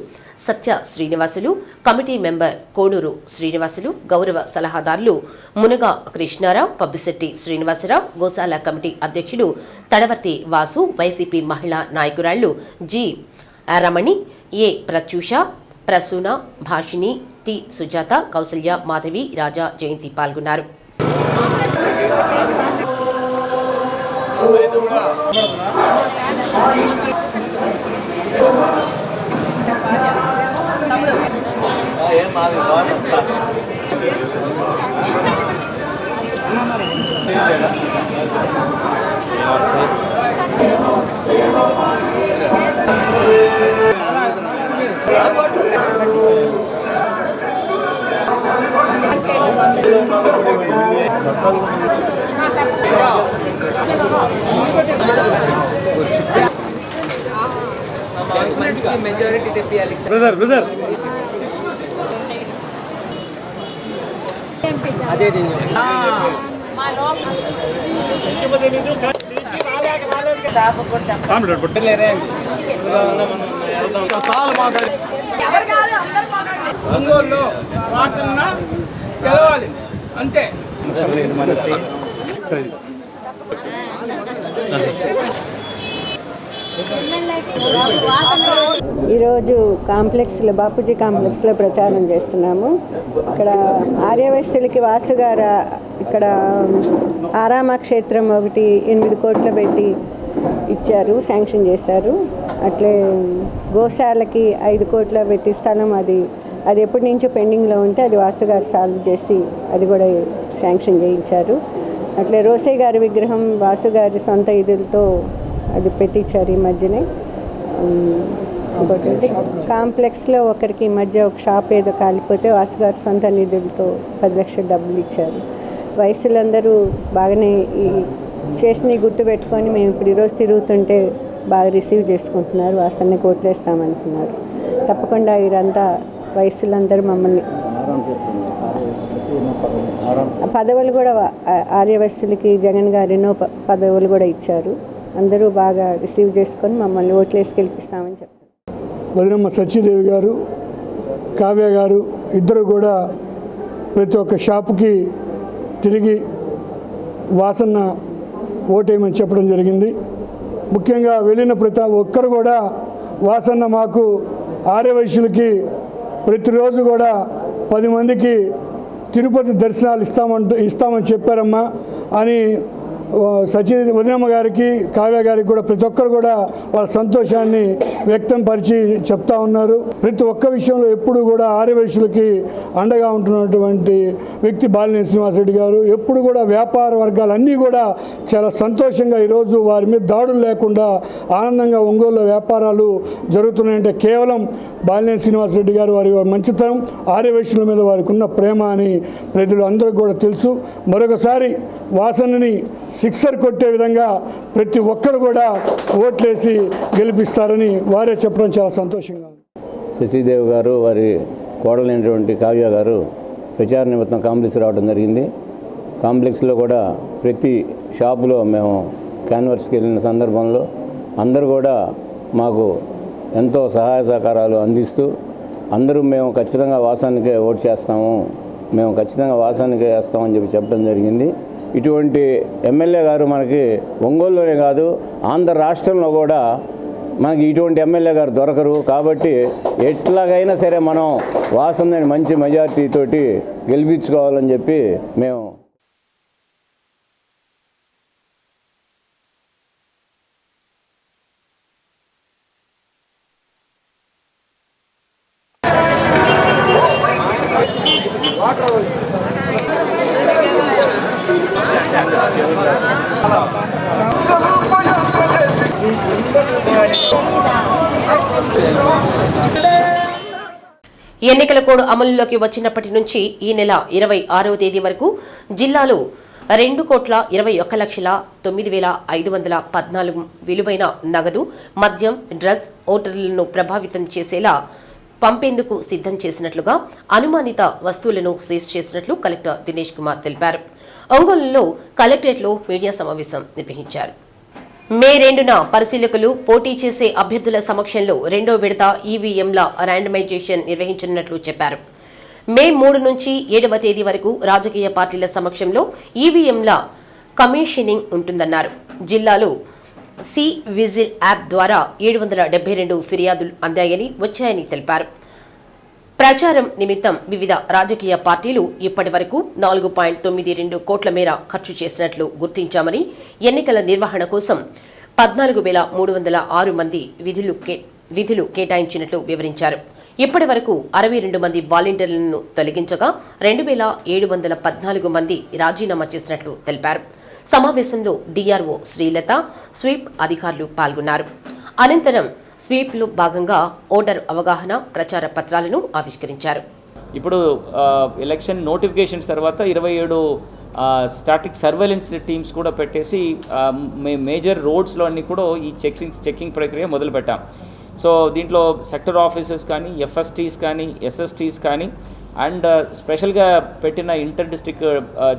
సత్య శ్రీనివాసులు, కమిటీ మెంబర్ కోడూరు శ్రీనివాసులు, గౌరవ సలహాదారులు మునగ కృష్ణారావు, పబ్బిశెట్టి శ్రీనివాసరావు, గోశాల కమిటీ అధ్యక్షుడు తడవర్తి వాసు, వైసీపీ మహిళా నాయకురాళ్లు జి రమణి, ఏ ప్రత్యూష, ప్రసూన, భాషిని, టి సుజాత, కౌసల్య, మాధవి, రాజా, జయంతి పాల్గొన్నారు. మంచి మెజారిటీ తెప్పియాలి బ్రదర్ అదే ఒంగోలులో వాసన గెలవాలి అంతే. ఈరోజు బాపూజీ కాంప్లెక్స్లో ప్రచారం చేస్తున్నాము. ఇక్కడ ఆర్యవైశ్యులకి వాసుగారు ఇక్కడ ఆరామ క్షేత్రం ఒకటి 8 కోట్లు పెట్టి ఇచ్చారు, శాంక్షన్ చేశారు. అట్లే గోశాలకి 5 కోట్ల పెట్టి స్థలం అది ఎప్పటి నుంచో పెండింగ్లో ఉంటే అది వాసుగారు సాల్వ్ చేసి అది కూడా శాంక్షన్ చేయించారు. అట్లే రోసయ్య గారి విగ్రహం వాసుగారి సొంత నిధులతో అది పెట్టించారు ఈ మధ్యనే. ఇంకోటి కాంప్లెక్స్లో ఒకరికి మధ్య ఒక షాప్ ఏదో కాలిపోతే వాసుగారు సొంత నిధులతో 10 లక్షల డబ్బులు ఇచ్చారు. వయసులందరూ బాగానే చేసి గుర్తుపెట్టుకొని మేము ఇప్పుడు ఈరోజు తిరుగుతుంటే బాగా రిసీవ్ చేసుకుంటున్నారు. వాసన్ని కోట్లేస్తామంటున్నారు. తప్పకుండా వీరంతా వయసులందరూ మమ్మల్ని పదవులు కూడా ఆర్యవయస్సులకి జగన్ గారు ఎన్నో పదవులు కూడా ఇచ్చారు. అందరూ బాగా రిసీవ్ చేసుకొని మమ్మల్ని ఓట్లేసి గెలిపిస్తామని చెప్తారు. వదినమ్మ సత్యదేవి గారు, కావ్య గారు ఇద్దరు కూడా ప్రతి ఒక్క షాపుకి తిరిగి వాసన్న ఓటేయమని చెప్పడం జరిగింది. ముఖ్యంగా వెళ్ళిన ప్రతి ఒక్కరు కూడా వాసన్న మాకు ఆర్యవైశ్యులకి ప్రతిరోజు కూడా 10 మందికి తిరుపతి దర్శనాలు ఇస్తామని చెప్పారమ్మా అని వదినమ్మ గారికి, కావ్య గారికి కూడా ప్రతి ఒక్కరు కూడా వాళ్ళ సంతోషాన్ని వ్యక్తం పరిచి చెప్తా ఉన్నారు. ప్రతి ఒక్క విషయంలో ఎప్పుడు కూడా ఆర్యవైశ్యులకి అండగా ఉంటున్నటువంటి వ్యక్తి బాలినేని శ్రీనివాసరెడ్డి గారు. ఎప్పుడు కూడా వ్యాపార వర్గాలన్నీ కూడా చాలా సంతోషంగా ఈరోజు వారి మీద దాడులు లేకుండా ఆనందంగా ఒంగోలులో వ్యాపారాలు జరుగుతున్నాయంటే కేవలం బాలినేని శ్రీనివాసరెడ్డి గారు వారి మంచితనం, ఆర్యవైశ్యుల మీద వారికి ఉన్న ప్రేమ అని ప్రజలు అందరికీ కూడా తెలుసు. మరొకసారి వాసనని సిక్సర్ కొట్టే విధంగా ప్రతి ఒక్కరు కూడా ఓట్లేసి గెలిపిస్తారని వారే చెప్పడం చాలా సంతోషంగా ఉంది. శశిదేవి గారు వారి కోడలైనటువంటి కావ్య గారు ప్రచార నిమిత్తం కాంప్లెక్స్ రావడం జరిగింది. కాంప్లెక్స్లో కూడా ప్రతి షాపులో మేము క్యాన్వర్స్కి వెళ్ళిన సందర్భంలో అందరూ కూడా మాకు ఎంతో సహాయ సహకారాలు అందిస్తూ అందరూ మేము ఖచ్చితంగా వాసానికే ఓటు చేస్తాము, మేము ఖచ్చితంగా వాసానికే వేస్తామని చెప్పడం జరిగింది. ఇటువంటి ఎమ్మెల్యే గారు మనకి ఒంగోలులోనే కాదు ఆంధ్ర రాష్ట్రంలో కూడా మనకి ఇటువంటి ఎమ్మెల్యే గారు దొరకరు. కాబట్టి ఎట్లాగైనా సరే మనం వాసనని మంచి మెజార్టీతోటి గెలిపించుకోవాలని చెప్పి మేము ఎన్నికల కోడ్ అమలులోకి వచ్చినప్పటి నుంచి ఈ నెల 26వ తేదీ వరకు జిల్లాలో 2,21,09,514 విలువైన నగదు, మద్యం, డ్రగ్స్ ఓటర్లను ప్రభావితం చేసేలా పంపేందుకు సిద్ధం చేసినట్లుగా అనుమానిత వస్తువులను సీజ్ చేసినట్లు కలెక్టర్ దినేష్ కుమార్ తెలిపారు. ఒంగోలులో కలెక్టరేట్లో మీడియా సమావేశం నిర్వహించారు. మే 2న పరిశీలకులు పోటీ చేసే అభ్యర్థుల సమక్షంలో 2వ విడత ఈవీఎంల ర్యాండమైజేషన్ నిర్వహించనున్నట్లు చెప్పారు. మే 3 నుంచి 7వ తేదీ వరకు రాజకీయ పార్టీల సమక్షంలో ఈవీఎంల కమిషనింగ్ ఉంటుందన్నారు. జిల్లాలో సి విజిల్ యాప్ ద్వారా 772 ఫిర్యాదులు అందాయని వచ్చాయని తెలిపారు. ప్రచారం నిమిత్తం వివిధ రాజకీయ పార్టీలు ఇప్పటి వరకు 4.92 కోట్ల మేర ఖర్చు చేసినట్లు గుర్తించామని, ఎన్నికల నిర్వహణ కోసం 14,306 మంది విధులు కేటాయించినట్లు వివరించారు. ఇప్పటి వరకు 62 మంది వాలంటీర్లను తొలగించగా 2,714 మంది రాజీనామా చేసినట్లు తెలిపారు. సమావేశంలో డిఆర్ఓ శ్రీలత, స్వీప్ అధికారులు పాల్గొన్నారు. అనంతరం స్వీప్లో భాగంగా ఓటర్ అవగాహన ప్రచార పత్రాలను ఆవిష్కరించారు. ఇప్పుడు ఎలక్షన్ నోటిఫికేషన్స్ తర్వాత 27 స్టాటిక్ సర్వేలెన్స్ టీమ్స్ కూడా పెట్టేసి మేజర్ రోడ్స్లో అన్నీ కూడా ఈ చెక్కింగ్ ప్రక్రియ మొదలుపెట్టాం. సో దీంట్లో సెక్టర్ ఆఫీసర్స్ కానీ, ఎఫ్ఎస్టీస్ కానీ, ఎస్ఎస్టీస్ కానీ అండ్ స్పెషల్గా పెట్టిన ఇంటర్ డిస్ట్రిక్ట్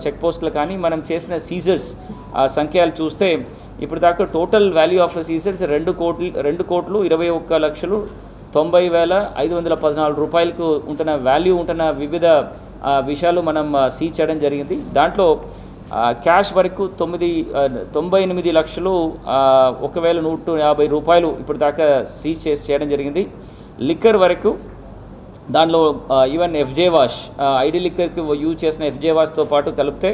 చెక్ పోస్టులు కానీ మనం చేసిన సీజర్స్ సంఖ్యలు చూస్తే ఇప్పుడు దాకా టోటల్ వాల్యూ ఆఫ్ సీజర్స్ 2,21,90,514 రూపాయలకు ఉంటున్న వాల్యూ ఉంటున్న వివిధ విషయాలు మనం సీజ్ చేయడం జరిగింది. దాంట్లో క్యాష్ వరకు 98,150,000 రూపాయలు ఇప్పుడు దాకా సీజ్ చేయడం జరిగింది. లిక్కర్ వరకు దానిలో ఈవెన్ ఎఫ్జే వాష్, ఐడి లిక్కర్కి యూజ్ చేసిన ఎఫ్జే వాష్తో పాటు కలిపితే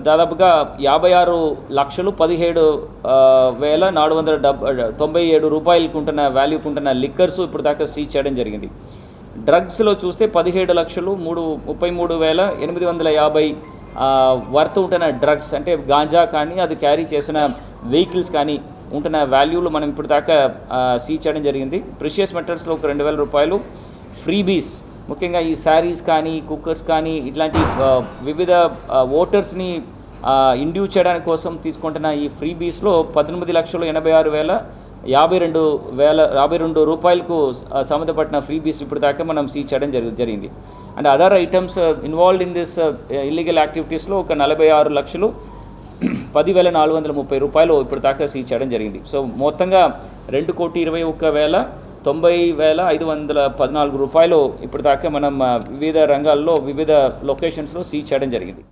దాదాపుగా 56,17,497 రూపాయలకు ఉంటున్న వాల్యూకి ఉంటున్న లిక్కర్స్ ఇప్పుడు దాకా సీజ్ చేయడం జరిగింది. డ్రగ్స్లో చూస్తే 17,33,850 వర్త్ ఉంటున్న డ్రగ్స్ అంటే గాంజా కానీ, అది క్యారీ చేసిన వెహికల్స్ కానీ ఉంటున్న వాల్యూలు మనం ఇప్పుడు దాకా సీజ్ చేయడం జరిగింది. ప్రిషియస్ మెటల్స్లో ఒక 2,000 రూపాయలు, ఫ్రీబీస్ ముఖ్యంగా ఈ శారీస్ కానీ, కుక్కర్స్ కానీ ఇట్లాంటి వివిధ ఓటర్స్ని ఇండ్యూస్ చేయడానికి కోసం తీసుకుంటున్న ఈ ఫ్రీబీస్లో 18,86,52 రూపాయలకు సంబంధపడిన ఫ్రీబీస్ ఇప్పుడు దాకా మనం సీజ్ చేయడం జరిగింది. And other items involved in this illegal యాక్టివిటీస్లో ఒక 46,10,430 రూపాయలు ఇప్పుడు దాకా సీజ్ చేయడం జరిగింది. సో మొత్తంగా 2,21,90,514 రూపాయలు ఇప్పుడు దాకా మనం వివిధ రంగాల్లో వివిధ లొకేషన్స్లో సీజ్ చేయడం జరిగింది.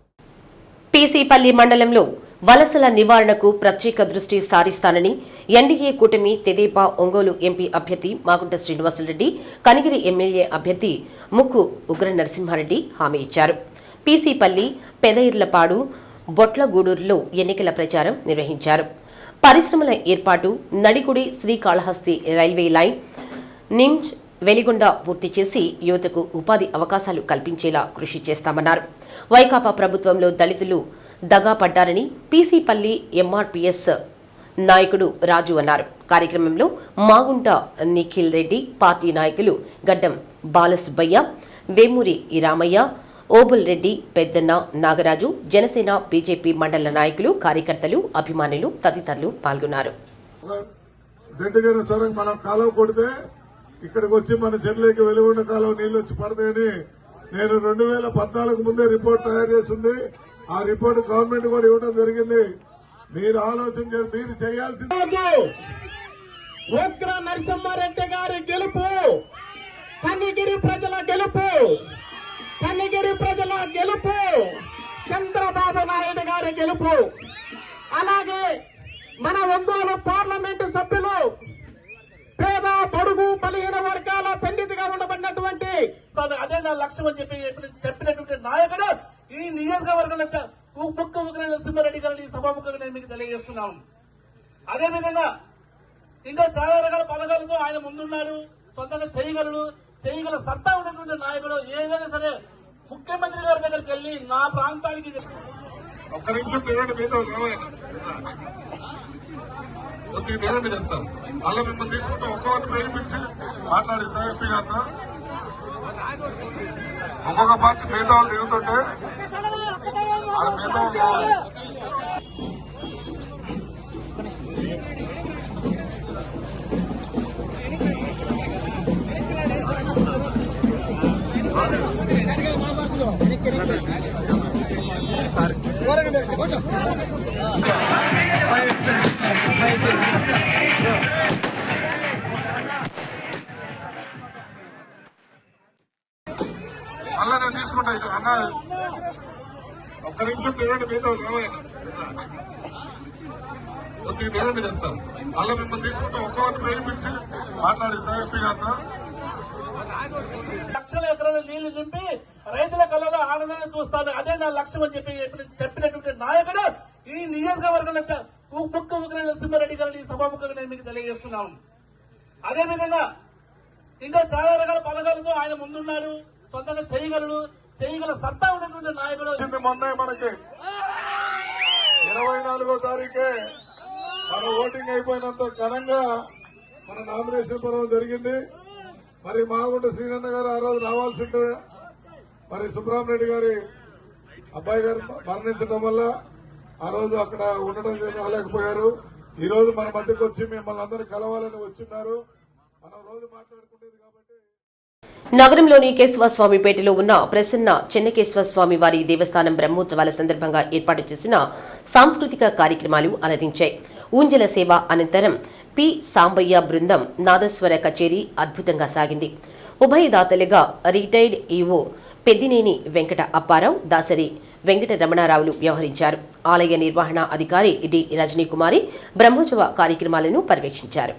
పీసీపల్లి మండలంలో వలసల నివారణకు ప్రత్యేక దృష్టి సారిస్తానని ఎన్డీఏ కూటమి తెదేపా ఒంగోలు ఎంపీ అభ్యర్థి మాగుంట శ్రీనివాసరెడ్డి, కనిగిరి ఎమ్మెల్యే అభ్యర్థి ముక్కు ఉగ్ర నరసింహారెడ్డి హామీ ఇచ్చారు. పీసీపల్లి, పెదయిర్లపాడు, బొట్లగూడూరులో ఎన్నికల ప్రచారం నిర్వహించారు. పరిశ్రమల ఏర్పాటు, Nadikudi Srikalahasti railway line, NIMZ, Veligonda పూర్తి చేసి యువతకు ఉపాధి అవకాశాలు కల్పించేలా కృషి చేస్తామన్నారు. వైకాపా ప్రభుత్వంలో దళితులు దగా పడ్డారని పీసీపల్లి ఎంఆర్పీఎస్ నాయకుడు రాజు అన్నారు. కార్యక్రమంలో మాగుంట నిఖిల్ రెడ్డి, పార్టీ నాయకులు గడ్డం బాలసుబ్బయ్య, వేమూరి రామయ్య, ఓబుల్ రెడ్డి, పెద్దన్న, నాగరాజు, జనసేన, బీజేపీ మండల నాయకులు, కార్యకర్తలు, అభిమానులు తదితరులు పాల్గొన్నారు. మనం కాలువ కొడితే ఇక్కడికి వచ్చి మన చెట్లకి వెలుగుండ కాలువ నీళ్లు వచ్చి పడతాయని నేను 2014 ముందే రిపోర్ట్ తయారు చేసింది. ఆ రిపోర్ట్ గవర్నమెంట్ కూడా ఇవ్వడం జరిగింది. మీరు ఆలోచన చేసి మీరు చేయాల్సింది ఉగ్ర నరసింహారెడ్డి గారి గెలుపు, కనిగిరి ప్రజల గెలుపు, కనిగిరి ప్రజల గెలుపు, చంద్రబాబు నాయుడు గారి గెలుపు. అలాగే మన ఒంగోలు పార్లమెంటు సభ్యులు పేద, బడుగు, బలహీన వర్గాల పెండితిగా ఉండబడినటువంటి అదే నా లక్ష్యం అని చెప్పినటువంటి నాయకుడు ఈ నియోజకవర్గంలో ముక్కు ఉగ్ర నరసింహారెడ్డి గారిని సభాముఖంగా నేను మీకు తెలియజేస్తున్నాను. అదేవిధంగా ఇంకా చాలా రకాల పథకాలతో ఆయన ముందున్నాడు, సొంతంగా చేయగల సత్తా ఉన్నటువంటి నాయకుడు. ఏదైనా సరే ముఖ్యమంత్రి గారి దగ్గరికి వెళ్లి నా ప్రాంతానికి ఒక్క నిమిషం తిరగండి, మీతో తిరగండి చెప్తాను. మళ్ళీ మిమ్మల్ని తీసుకుంటే ఒక్కొక్కటి పేరు పిలిచి మాట్లాడిస్తా ఎంపీ గారితో. ఒక్కొక్క పార్టీ మేధావులు తిరుగుతుంటే ఆ మేధావులు మళ్ళా నేను తీసుకుంటా. అన్న ఒక్క నిమిషం తిరగండి, మీతో కొద్దిగా నిజంగా చెప్తాను. మళ్ళీ మిమ్మల్ని తీసుకుంటే ఒక్కొక్కరి పేరు పిలిచి మాట్లాడిస్తా ఎంపీ గారితో. లక్షల ఎకరాల నీళ్లు నింపి రైతుల కళ్ళలో ఆనందాన్ని చూస్తాను, అదే నా లక్ష్యం అని చెప్పినటువంటి నాయకుడు ఈ నియోజకవర్గంలో ముక్క ఉగ్ర నరసింహారెడ్డి గారిని సభాముఖంగా నేను మీకు తెలియజేస్తున్నాను. అదేవిధంగా ఇంకా చాలా రకాల పథకాలతో ఆయన ముందున్నాడు, సొంతంగా చేయగల సత్తా ఉన్నటువంటి నాయకుడు. మొన్న మనకి 24వ తారీఖే మన ఓటింగ్ అయిపోయినంత ఘనంగా మన నామినేషన్ పర్వం జరిగింది. మరి మాగుంట శ్రీనన్న గారు ఆ రోజు రావాల్సి ఉంటే మరి సుబ్రహ్మరెడ్డి గారి అబ్బాయి గారు మరణించడం వల్ల ఆ రోజు అక్కడ ఉండడం రాలేకపోయారు. ఈ రోజు మన మధ్యకు వచ్చి మిమ్మల్ని అందరూ కలవాలని వచ్చిన్నారు. మనం రోజు మాట్లాడుకునేది కాబట్టి నగరంలోని కేశవస్వామిపేటలో ఉన్న ప్రసన్న చెన్నకేశవస్వామి వారి దేవస్థానం బ్రహ్మోత్సవాల సందర్భంగా ఏర్పాటు చేసిన సాంస్కృతిక కార్యక్రమాలు అలరించాయి. ఊంజల సేవ అనంతరం పి సాంబయ్య బృందం నాదస్వర కచేరీ అద్భుతంగా సాగింది. ఉభయదాతలుగా రిటైర్డ్ ఈవో పెద్దినేని వెంకట అప్పారావు, దాసరి వెంకట రమణారావులు వ్యవహరించారు. ఆలయ నిర్వహణ అధికారి డి రజనీకుమారి బ్రహ్మోత్సవ కార్యక్రమాలను పర్యవేక్షించారు.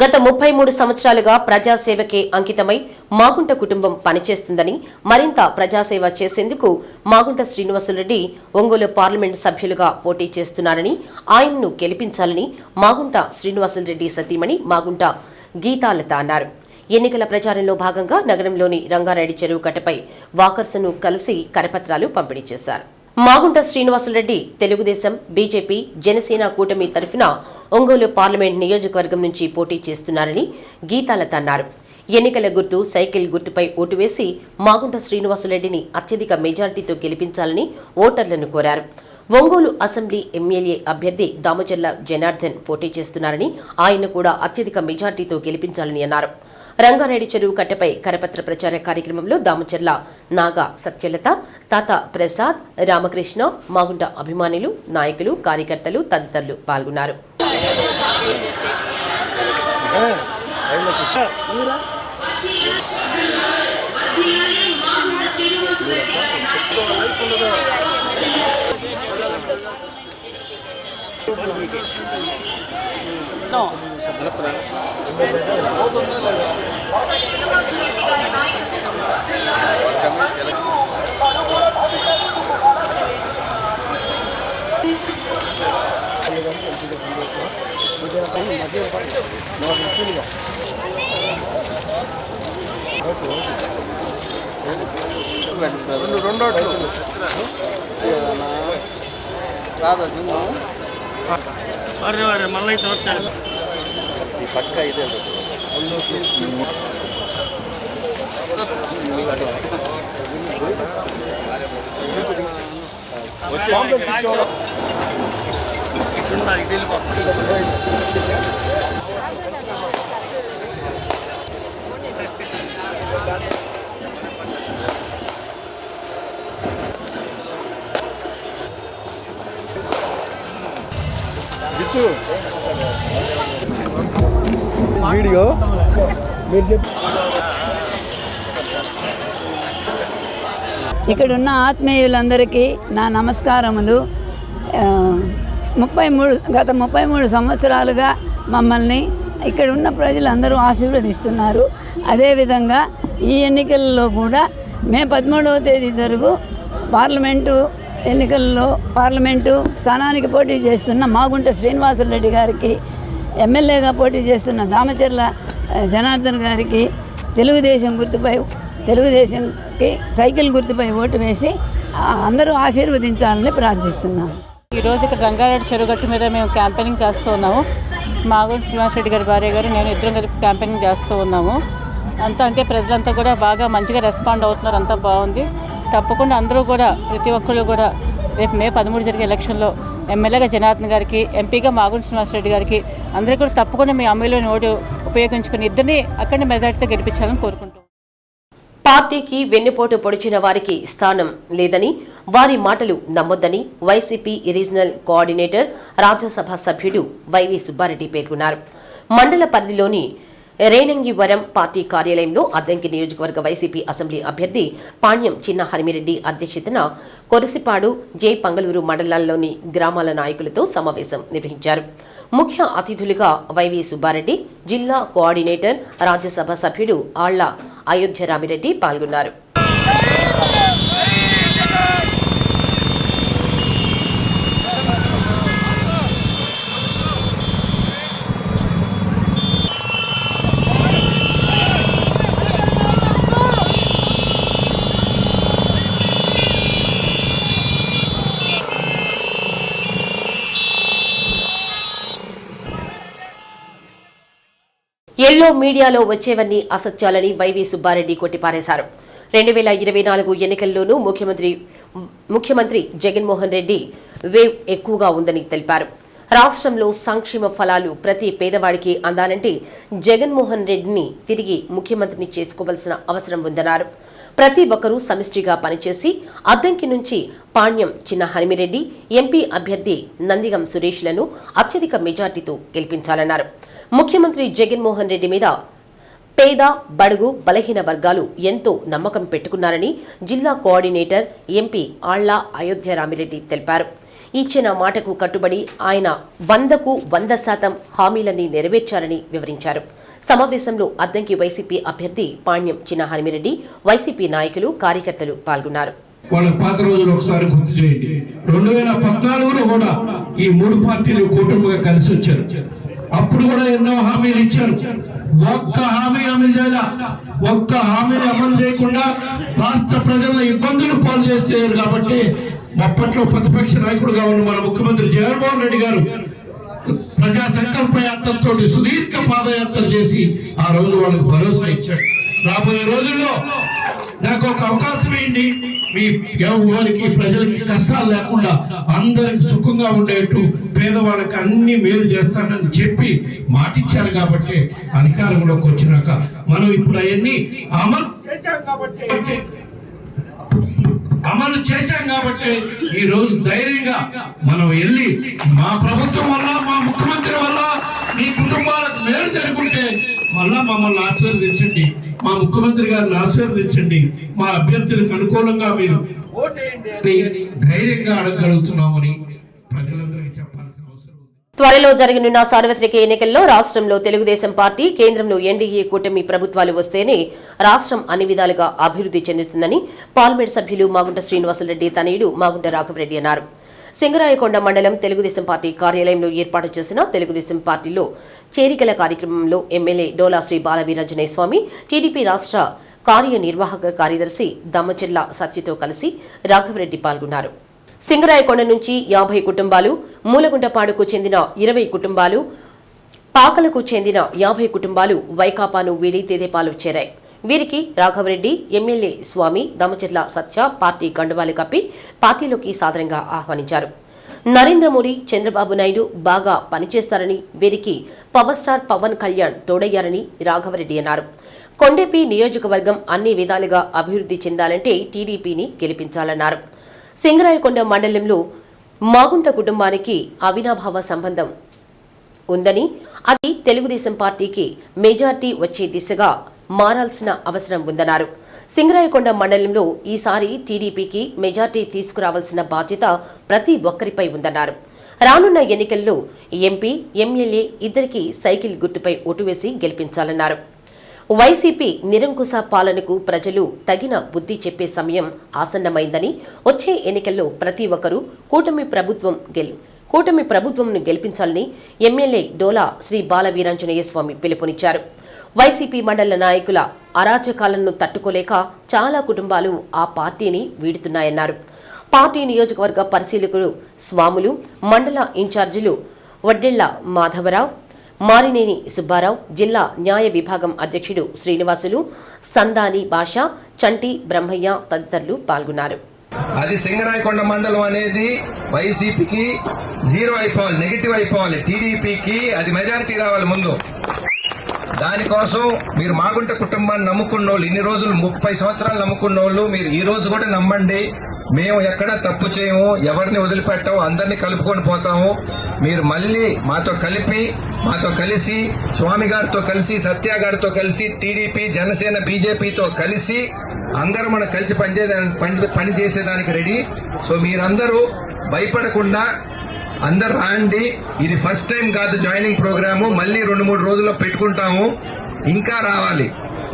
గత 33 సంవత్సరాలుగా ప్రజాసేవకే అంకితమై మాగుంట కుటుంబం పనిచేస్తుందని, మరింత ప్రజాసేవ చేసేందుకు మాగుంట శ్రీనివాసులరెడ్డి ఒంగోలు పార్లమెంట్ సభ్యులుగా పోటీ చేస్తున్నారని, ఆయన్ను గెలిపించాలని మాగుంట శ్రీనివాసులరెడ్డి సతీమణి మాగుంట గీతాలత అన్నారు. ఎన్నికల ప్రచారంలో భాగంగా నగరంలోని రంగారెడ్డి చెరువు కట్టపై వాకర్స్ను కలిసి కరపత్రాలు పంపిణీ చేశారు. మాగుంట శ్రీనివాసులరెడ్డి తెలుగుదేశం, బీజేపీ, జనసేన కూటమి తరఫున ఒంగోలు పార్లమెంట్ నియోజకవర్గం నుంచి పోటీ చేస్తున్నారని గీతాలత అన్నారు. ఎన్నికల గుర్తు సైకిల్ గుర్తుపై ఓటు వేసి మాగుంట శ్రీనివాసులరెడ్డిని అత్యధిక మెజార్టీతో గెలిపించాలని ఓటర్లను కోరారు. ఒంగోలు అసెంబ్లీ ఎమ్మెల్యే అభ్యర్థి దామచర్ల జనార్దన్ పోటీ చేస్తున్నారని, ఆయన కూడా అత్యధిక మెజార్టీతో గెలిపించాలని అన్నారు. రంగారెడ్డి చెరువు కట్టపై కరపత్ర ప్రచార కార్యక్రమంలో దామచర్ల, నాగా సత్యలత, తాత ప్రసాద్, రామకృష్ణ, మాగుంట అభిమానులు, నాయకులు, కార్యకర్తలు తదితరులు పాల్గొన్నారు. మళ్ళీ పక్క ఇదే వీడియో ఇక్కడున్న ఆత్మీయులందరికీ నా నమస్కారములు. గత 33 సంవత్సరాలుగా మమ్మల్ని ఇక్కడ ఉన్న ప్రజలందరూ ఆశీర్వదిస్తున్నారు. అదేవిధంగా ఈ ఎన్నికల్లో కూడా మే 13వ తేదీ జరుగు పార్లమెంటు ఎన్నికల్లో పార్లమెంటు స్థానానికి పోటీ చేస్తున్న మాగుంట శ్రీనివాసరెడ్డి గారికి, ఎమ్మెల్యేగా పోటీ చేస్తున్న దామచర్ల జనార్దన్ గారికి తెలుగుదేశంకి సైకిల్ గుర్తుపై ఓటు వేసి అందరూ ఆశీర్వదించాలని ప్రార్థిస్తున్నాను. ఈరోజు ఇక్కడ రంగారెడ్డి చెరుగట్టు మీద మేము క్యాంపెయినింగ్ చేస్తూ ఉన్నాము. మాగుంట శ్రీనివాసరెడ్డి గారి భార్య గారు నేను ఇద్దరం కలిపి క్యాంపెయినింగ్ చేస్తూ ఉన్నాము. అంతా అంటే ప్రజలంతా కూడా బాగా మంచిగా రెస్పాండ్ అవుతున్నారు. అంతా బాగుంది. తప్పకుండా అందరూ కూడా ప్రతి ఒక్కళ్ళు కూడా రేపు మే 13 జరిగే ఎలక్షన్లో ఎమ్మెల్యేగా జనార్దన్ గారికి, ఎంపీగా మాగుంట శ్రీనివాసరెడ్డి గారికి అందరికీ కూడా తప్పకుండా మీ అమ్మాయిలోని ఓటు ఉపయోగించుకుని ఇద్దరిని అక్కడి మెజార్టీతో గెలిపించాలని కోరుకుంటున్నాం. పార్టీకి వెన్నుపోటు పొడిచిన వారికి స్థానం లేదని, వారి మాటలు నమ్మొద్దని వైసీపీ రీజనల్ కోఆర్డినేటర్ రాజ్యసభ సభ్యుడు వైవి సుబ్బారెడ్డి పేర్కొన్నారు. మండల పరిధిలోని రేణంగివరం పార్టీ కార్యాలయంలో అద్దంకి నియోజకవర్గ వైసీపీ అసెంబ్లీ అభ్యర్థి పాణ్యం చిన్న హరిమిరెడ్డి అధ్యక్షతన కొరసిపాడు, జై పంగలూరు మండలాల్లోని గ్రామాల నాయకులతో సమావేశం నిర్వహించారు. ముఖ్య అతిథులుగా వైవి సుబ్బారెడ్డి, జిల్లా కోఆర్డినేటర్, రాజ్యసభ సభ్యుడు ఆళ్ల అయోధ్య రామిరెడ్డి పాల్గొన్నారు. ఎల్లో మీడియాలో వచ్చేవన్నీ అసత్యాలని వైవి సుబ్బారెడ్డి కొట్టిపారేశారు. 2024 ఎన్నికల్లోనూ ముఖ్యమంత్రి జగన్మోహన్ రెడ్డి వేవ్ ఎక్కువగా ఉందని తెలిపారు. రాష్ట్రంలో సంక్షేమ ఫలాలు ప్రతి పేదవాడికి అందాలంటే జగన్మోహన్ రెడ్డిని తిరిగి ముఖ్యమంత్రిని చేసుకోవాల్సిన అవసరం ఉందన్నారు. ప్రతి ఒక్కరూ సమిష్టిగా పనిచేసి అద్దంకి నుంచి పాణ్యం చిన్న హరిమిరెడ్డి, ఎంపీ అభ్యర్థి నందిగం సురేష్లను అత్యధిక మెజార్టీతో గెలిపించాలన్నారు. ముఖ్యమంత్రి జగన్మోహన్ రెడ్డి మీద పేద, బడుగు, బలహీన వర్గాలు ఎంతో నమ్మకం పెట్టుకున్నారని జిల్లా కోఆర్డినేటర్ ఎంపీ ఆళ్ల అయోధ్య రామిరెడ్డి తెలిపారు. ఇచ్చిన మాటకు కట్టుబడి ఆయన 100కు 100% హామీలన్నీ నెరవేర్చారని వివరించారు. సమావేశంలో అద్దంకి వైసీపీ అభ్యర్థి పాణ్యం చిన్న హరిమిరెడ్డి, వైసీపీ నాయకులు, కార్యకర్తలు పాల్గొన్నారు. వాళ్ళ పాత రోజులు ఒకసారి గుర్తు చేయండి. 2014లో కూడా ఈ 3 పార్టీలు కూటమిగా కలిసి వచ్చారు. అప్పుడు కూడా ఎన్నో హామీలు ఇచ్చారు. ఒక్క హామీ అమలు చేయాల. ఒక్క హామీని అమలు చేయకుండా రాష్ట్ర ప్రజలను ఇబ్బందులు పాలు చేసేవారు. కాబట్టి అప్పట్లో ప్రతిపక్ష నాయకుడుగా ఉన్న మన ముఖ్యమంత్రి జగన్మోహన్ రెడ్డి గారు ప్రజా సంకల్ప యాత్రతో సుదీర్ఘ పాదయాత్ర చేసి ఆ రోజు వాళ్ళకి భరోసా ఇచ్చాడు. రాబోయే రోజుల్లో నాకు ఒక అవకాశం ఏంటి, మీ వారికి ప్రజలకి కష్టాలు లేకుండా అందరికి సుఖంగా ఉండేట్టు పేదవాళ్ళకి అన్ని మేలు చేస్తానని చెప్పి మాటిచ్చారు. కాబట్టి అధికారంలోకి వచ్చినాక మనం ఇప్పుడు అవన్నీ అమలు చేశాం కాబట్టి ఈ రోజు ధైర్యంగా మనం వెళ్ళి మా ప్రభుత్వం వల్ల, మా ముఖ్యమంత్రి వల్ల మీ కుటుంబాలకు మేలు జరుగుతుంటే మళ్ళా మమ్మల్ని ఆశీర్వదించండి, మా ముఖ్యమంత్రి గారిని ఆశీర్వదించండి, మా అభ్యర్థులకు అనుకూలంగా మీరు ధైర్యంగా అడగగలుగుతున్నామని ప్రజలందరికీ చెప్పాల్సిన అవసరం. త్వరలో జరగనున్న సార్వత్రిక ఎన్నికల్లో రాష్ట్రంలో తెలుగుదేశం పార్టీ, కేంద్రంలో ఎన్డీఏ కూటమి ప్రభుత్వాలు వస్తేనే రాష్ట్రం అన్ని విధాలుగా అభివృద్ధి చెందుతుందని పార్లమెంట్ సభ్యులు మాగుంట శ్రీనివాసులరెడ్డి తనయుడు మాగుంట రాఘవరెడ్డి అన్నారు. సింగరాయకొండ మండలం తెలుగుదేశం పార్టీ కార్యాలయంలో ఏర్పాటు చేసిన తెలుగుదేశం పార్టీలో చేరికల కార్యక్రమంలో ఎమ్మెల్యే డోలా శ్రీ బాలవీరాంజనేయ స్వామి, టీడీపీ రాష్ట్ర కార్యనిర్వాహక కార్యదర్శి దమ్మచెర్ల సత్యతో కలిసి రాఘవరెడ్డి పాల్గొన్నారు. సింగరాయకొండ నుంచి 50 కుటుంబాలు, మూలగుంటపాడుకు చెందిన 20 కుటుంబాలు, పాకలకు చెందిన 50 కుటుంబాలు వైకాపాను వీడి తెదేపాలు చేరాయి. వీరికి రాఘవరెడ్డి, ఎమ్మెల్యే స్వామి, దమ్మచెర్ల సత్య పార్టీ కండువాలు కప్పి పార్టీలోకి సాదరంగా ఆహ్వానించారు. నరేంద్ర మోడీ, చంద్రబాబు నాయుడు బాగా పనిచేస్తారని, వీరికి పవర్ స్టార్ పవన్ కళ్యాణ్ తోడయ్యారని రాఘవరెడ్డి అన్నారు. కొండెపి నియోజకవర్గం అన్ని విధాలుగా అభివృద్ధి చెందాలంటే టీడీపీని గెలిపించాలన్నారు. సింగరాయకొండ మండలంలో మాగుంట కుటుంబానికి అవినాభావ సంబంధం ఉందని, అది తెలుగుదేశం పార్టీకి మెజార్టీ వచ్చే దిశగా మారాల్సిన అవసరం ఉందన్నారు. సింగరాయకొండ మండలంలో ఈసారి టీడీపీకి మెజార్టీ తీసుకురావాల్సిన బాధ్యత ప్రతి ఒక్కరిపై ఉందన్నారు. రానున్న ఎన్నికల్లో ఎంపీ, ఎమ్మెల్యే ఇద్దరికీ సైకిల్ గుర్తుపై ఓటు వేసి గెలిపించాలన్నారు. వైసీపీ నిరంకుశ పాలనకు ప్రజలు తగిన బుద్ధి చెప్పే సమయం ఆసన్నమైందని, వచ్చే ఎన్నికల్లో ప్రతి ఒక్కరూ కూటమి ప్రభుత్వంను గెలిపించాలని ఎమ్మెల్యే డోలా శ్రీ బాలవీరాంజనేయ స్వామి పిలుపునిచ్చారు. వైసీపీ మండల నాయకుల అరాచకాలను తట్టుకోలేక చాలా కుటుంబాలు ఆ పార్టీని వీడుతున్నాయన్నారు. పార్టీ నియోజకవర్గ పరిశీలకులు స్వాములు, మండల ఇన్ఛార్జీలు వడ్డెళ్ల మాధవరావు, మారినేని సుబ్బారావు, జిల్లా న్యాయ విభాగం అధ్యక్షుడు శ్రీనివాసులు, సందాని భాష, చంటి బ్రహ్మయ్య తదితరులు పాల్గొన్నారు. అది సింగరాయకొండ మండలం అనేది వైసీపీకి 0 అయిపోవాలి, నెగిటివ్ అయిపోవాలి. టీడీపీకి అది మెజారిటీ రావాలి ముందు. దానికోసం మీరు మాగుంట కుటుంబాన్ని నమ్ముకున్న వాళ్ళు, ఇన్ని రోజులు 30 సంవత్సరాలు నమ్ముకున్న వాళ్ళు, మీరు ఈ రోజు కూడా నమ్మండి. మేము ఎక్కడా తప్పు చేయము, ఎవరిని వదిలిపెట్టము, అందరినీ కలుపుకొని పోతాము. మీరు మళ్ళీ మాతో కలిసి స్వామి గారితో కలిసి, సత్య గారితో కలిసి, టీడీపీ, జనసేన, బీజేపీతో కలిసి అందరూ మనం కలిసి పనిచేసేదానికి రెడీ. సో మీరందరూ భయపడకుండా అందరు రాండి. ఇది ఫస్ట్ టైం కాదు జాయినింగ్ ప్రోగ్రాము, మళ్ళీ 2-3 రోజుల్లో పెట్టుకుంటాము. ఇంకా రావాలి,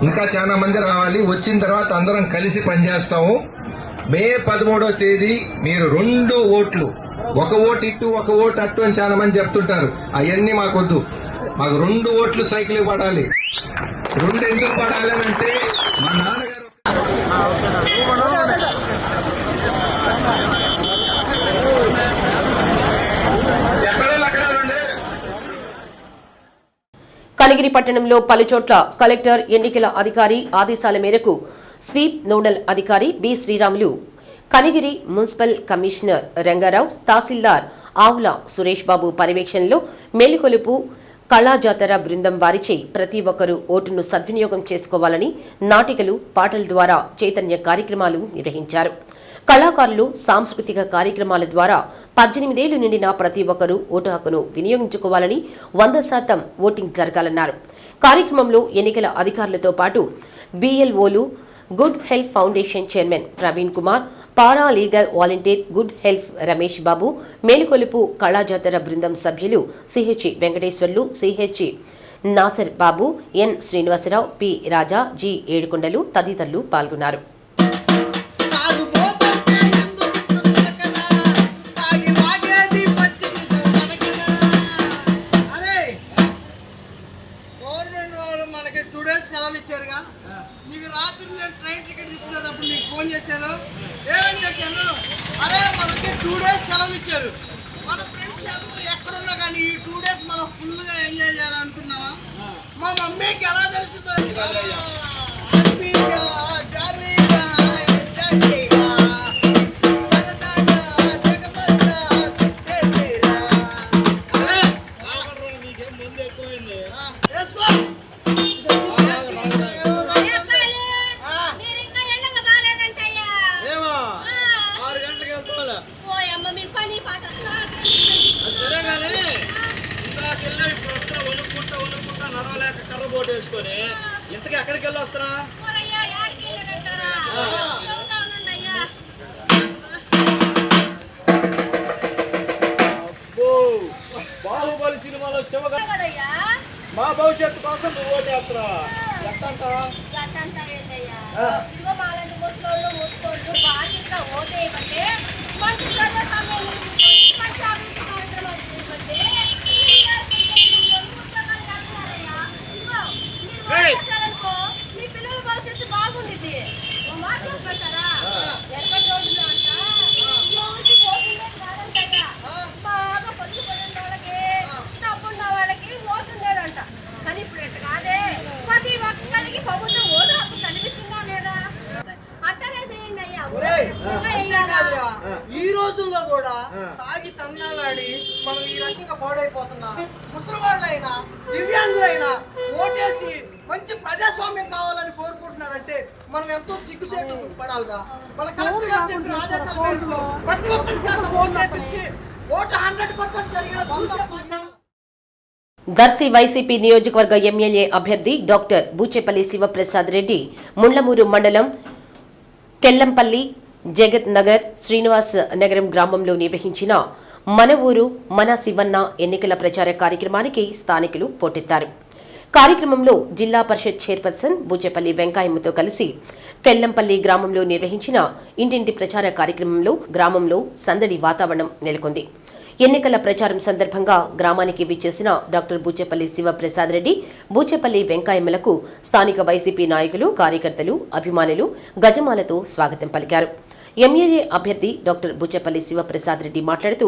ఇంకా చాలా మంది రావాలి. వచ్చిన తర్వాత అందరం కలిసి పనిచేస్తాము. మే 13వ తేదీ మీరు 2 ఓట్లు, ఒక ఓటు ఇటు ఒక ఓటు అట్టు అని చాలా మంది చెప్తుంటారు. అవన్నీ మాకొద్దు. మాకు 2 ఓట్లు సైకిల్ పడాలి. 2 ఎందుకు పడాలి అంటే మా నాన్నగారు కనిగిరి పట్టణంలో పలుచోట్ల కలెక్టర్, ఎన్నికల అధికారి ఆదేశాల మేరకు స్వీప్ నోడల్ అధికారి B Sriramulu, Kanigiri municipal commissioner Rangarao, తహసీల్దార్ ఆవుల సురేష్ బాబు పర్యవేక్షణలో మేలుకొలుపు కళాజాతర బృందం వారిచే ప్రతి ఒక్కరూ ఓటును సద్వినియోగం చేసుకోవాలని నాటికలు, పాటల ద్వారా చైతన్య కార్యక్రమాలు నిర్వహించారు. కళాకారులు సాంస్కృతిక కార్యక్రమాల ద్వారా 18 ఏళ్లు నిండిన ప్రతి ఒక్కరూ ఓటు హక్కును వినియోగించుకోవాలని 100% ఓటింగ్ జరగాలన్నారు. కార్యక్రమంలో ఎన్నికల అధికారులతో పాటు BLOలు, good health foundation chairman Praveen Kumar, para legal volunteer good health Ramesh Babu, మేలుకొలుపు కళాజాతర బృందం సభ్యులు CH వెంకటేశ్వర్లు, CH నాసర్ బాబు, N శ్రీనివాసరావు, P రాజా, G ఏడుకొండలు తదితరులు పాల్గొన్నారు. ఫోన్ చేశాను, ఏమని చేశాను, అరే మనకి 2 days సెలవు ఇచ్చారు. మన ఫ్రెండ్స్ అందరూ ఎక్కడున్నా కానీ ఈ 2 days మనం ఫుల్గా ఎంజాయ్ చేయాలనుకున్నావా? మా మమ్మీకి ఎలా తెలుస్తుంది? ఇంతకీ ఎక్కడికి వెళ్ళి వస్తారా? బాహుబలి మా భవిష్యత్తు కోసం నువ్వు ఓటేస్తున్నావా? మీ పిల్లల భవిష్యత్తు బాగుంది. ఎరకటి రోజుల్లో అంట ఎవరికి ఓటుండేది కాదంట. బాగా పొద్దు పడిన వాళ్ళకి డబ్బున్న వాళ్ళకి ఓటుండేదంట. కానీ ఇప్పుడు ఎట్లా కాదే, ప్రతి ఒక్కరికి ప్రభుత్వం ఓటు హక్కు కనిపిస్తుందా లేదా? అట్టనే చేయండి అయ్యా. ఈ రోజుల్లో కూడా తాగి తన్నాలాడి మనం ఈ రకంగా పాడైపోతున్నా. ముసలి వాళ్ళైనా దివ్యాంగులైనా ఓటేసి మంచి ప్రజాస్వామ్యం కావాలని కోరుకుంటున్నారంటే మనం ఎంతో సిగ్గుచేటు పడాలిరా. మన కలెక్టర్ గారు చెప్పిన ఆదేశాల మేరకు ప్రతి ఒక్కరి చేత ఓటు వేయించి ఓటు 100% జరిగేలా చూసే. దర్శి వైసీపీ నియోజకవర్గ ఎమ్మెల్యే అభ్యర్థి డాక్టర్ బూచేపల్లి శివప్రసాద్ రెడ్డి ముండ్లమూరు మండలం కెల్లంపల్లి జగత్ నగర్ శ్రీనివాస్ నగరం గ్రామంలో నిర్వహించిన మన ఊరు మన శివన్న ఎన్నికల ప్రచార కార్యక్రమానికి స్థానికులు పోటెత్తారు. కార్యక్రమంలో జిల్లా పరిషత్ చైర్పర్సన్ బూచేపల్లి వెంకాయమ్మతో కలిసి కెల్లంపల్లి గ్రామంలో నిర్వహించిన ఇంటింటి ప్రచార కార్యక్రమంలో గ్రామంలో సందడి వాతావరణం నెలకొంది. ఎన్నికల ప్రచారం సందర్భంగా గ్రామానికి విచ్చేసిన డాక్టర్ బూచేపల్లి శివప్రసాద్ రెడ్డి, బూచేపల్లి వెంకాయమ్మలకు స్థానిక వైసీపీ నాయకులు, కార్యకర్తలు, అభిమానులు గజమాలతో స్వాగతం పలికారు. ఎమ్మెల్యే అభ్యర్థి డాక్టర్ బూచేపల్లి శివప్రసాద్ రెడ్డి మాట్లాడుతూ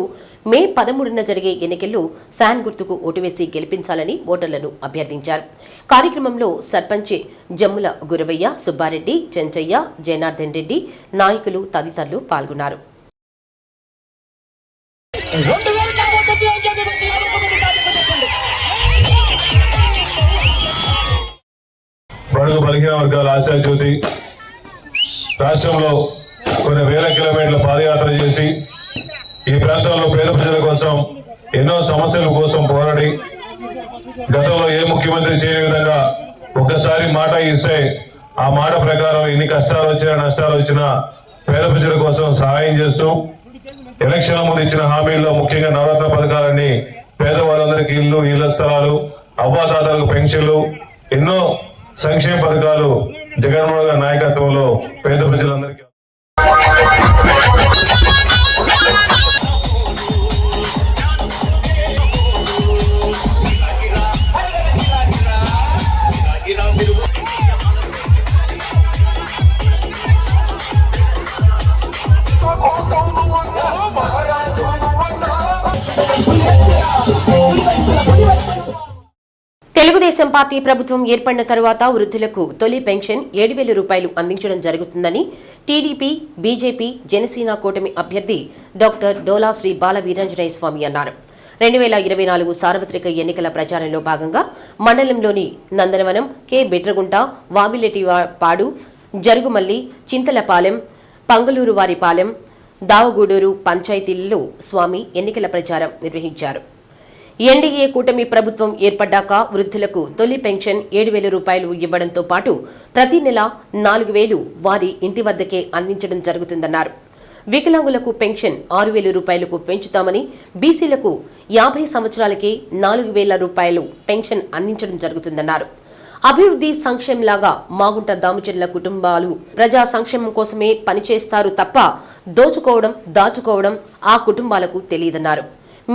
మే 13న జరిగే ఎన్నికల్లో ఫ్యాన్ గుర్తుకు ఓటు వేసి గెలిపించాలని ఓటర్లను అభ్యర్థించారు. కార్యక్రమంలో సర్పంచ్ జమ్ముల గురవయ్య, సుబ్బారెడ్డి, చెంచయ్య, జనార్దన్ రెడ్డి, నాయకులు తదితరులు పాల్గొన్నారు. బడుగు బలహీన వర్గాల ఆశాజ్యోతి రాష్ట్రంలో కొన్ని వేల కిలోమీటర్ల పాదయాత్ర చేసి ఈ ప్రాంతంలో పేద ప్రజల కోసం ఎన్నో సమస్యల కోసం పోరాడి గతంలో ఏ ముఖ్యమంత్రి చేయని విధంగా ఒక్కసారి మాట ఇస్తే ఆ మాట ప్రకారం ఎన్ని కష్టాలు వచ్చినా నష్టాలు వచ్చినా పేద ప్రజల కోసం సహాయం చేస్తూ ఎలక్షన్ల ముందు ఇచ్చిన హామీల్లో ముఖ్యంగా నవరత్న పథకాలన్నీ పేదవాళ్ళందరికీ ఇల్లు, ఇళ్ల స్థలాలు, అవ్వాతాతలకు పెన్షన్లు, ఎన్నో సంక్షేమ పథకాలు జగన్మోహన్ గారి నాయకత్వంలో పేద ప్రజలందరికీ తెలుగుదేశం పార్టీ ప్రభుత్వం ఏర్పడిన తరువాత వృద్ధులకు తొలి పెన్షన్ 7,000 రూపాయలు అందించడం జరుగుతుందని టీడీపీ, బీజేపీ, జనసేన కూటమి అభ్యర్థి డాక్టర్ డోలా శ్రీ బాల వీరాంజనేయ స్వామి అన్నారు. 2024 సార్వత్రిక ఎన్నికల ప్రచారంలో భాగంగా మండలంలోని నందనవనం, కె బిట్రగుంట, వామిలెటిపాడు, జరుగుమల్లి, చింతలపాలెం, పంగలూరువారిపాలెం, దావగూడూరు పంచాయతీలలో స్వామి ఎన్నికల ప్రచారం నిర్వహించారు. ఎన్డీఏ కూటమి ప్రభుత్వం ఏర్పడ్డాక వృద్ధులకు తొలి పెన్షన్ 7,000 రూపాయలు ఇవ్వడంతో పాటు ప్రతి నెల 4,000 వారి ఇంటి వద్దకే అందించడం జరుగుతుందన్నారు. వికలాంగులకు పెన్షన్ 6,000 రూపాయలకు పెంచుతామని, బీసీలకు 50 సంవత్సరాలకే 4,000 రూపాయలు పెన్షన్ అందించడం జరుగుతుందన్నారు. అభివృద్ధి సంక్షేమంలాగా మాగుంట దాముచెర్ల కుటుంబాలు ప్రజా సంక్షేమం కోసమే పనిచేస్తారు తప్ప దోచుకోవడం, దాచుకోవడం ఆ కుటుంబాలకు తెలియదన్నారు.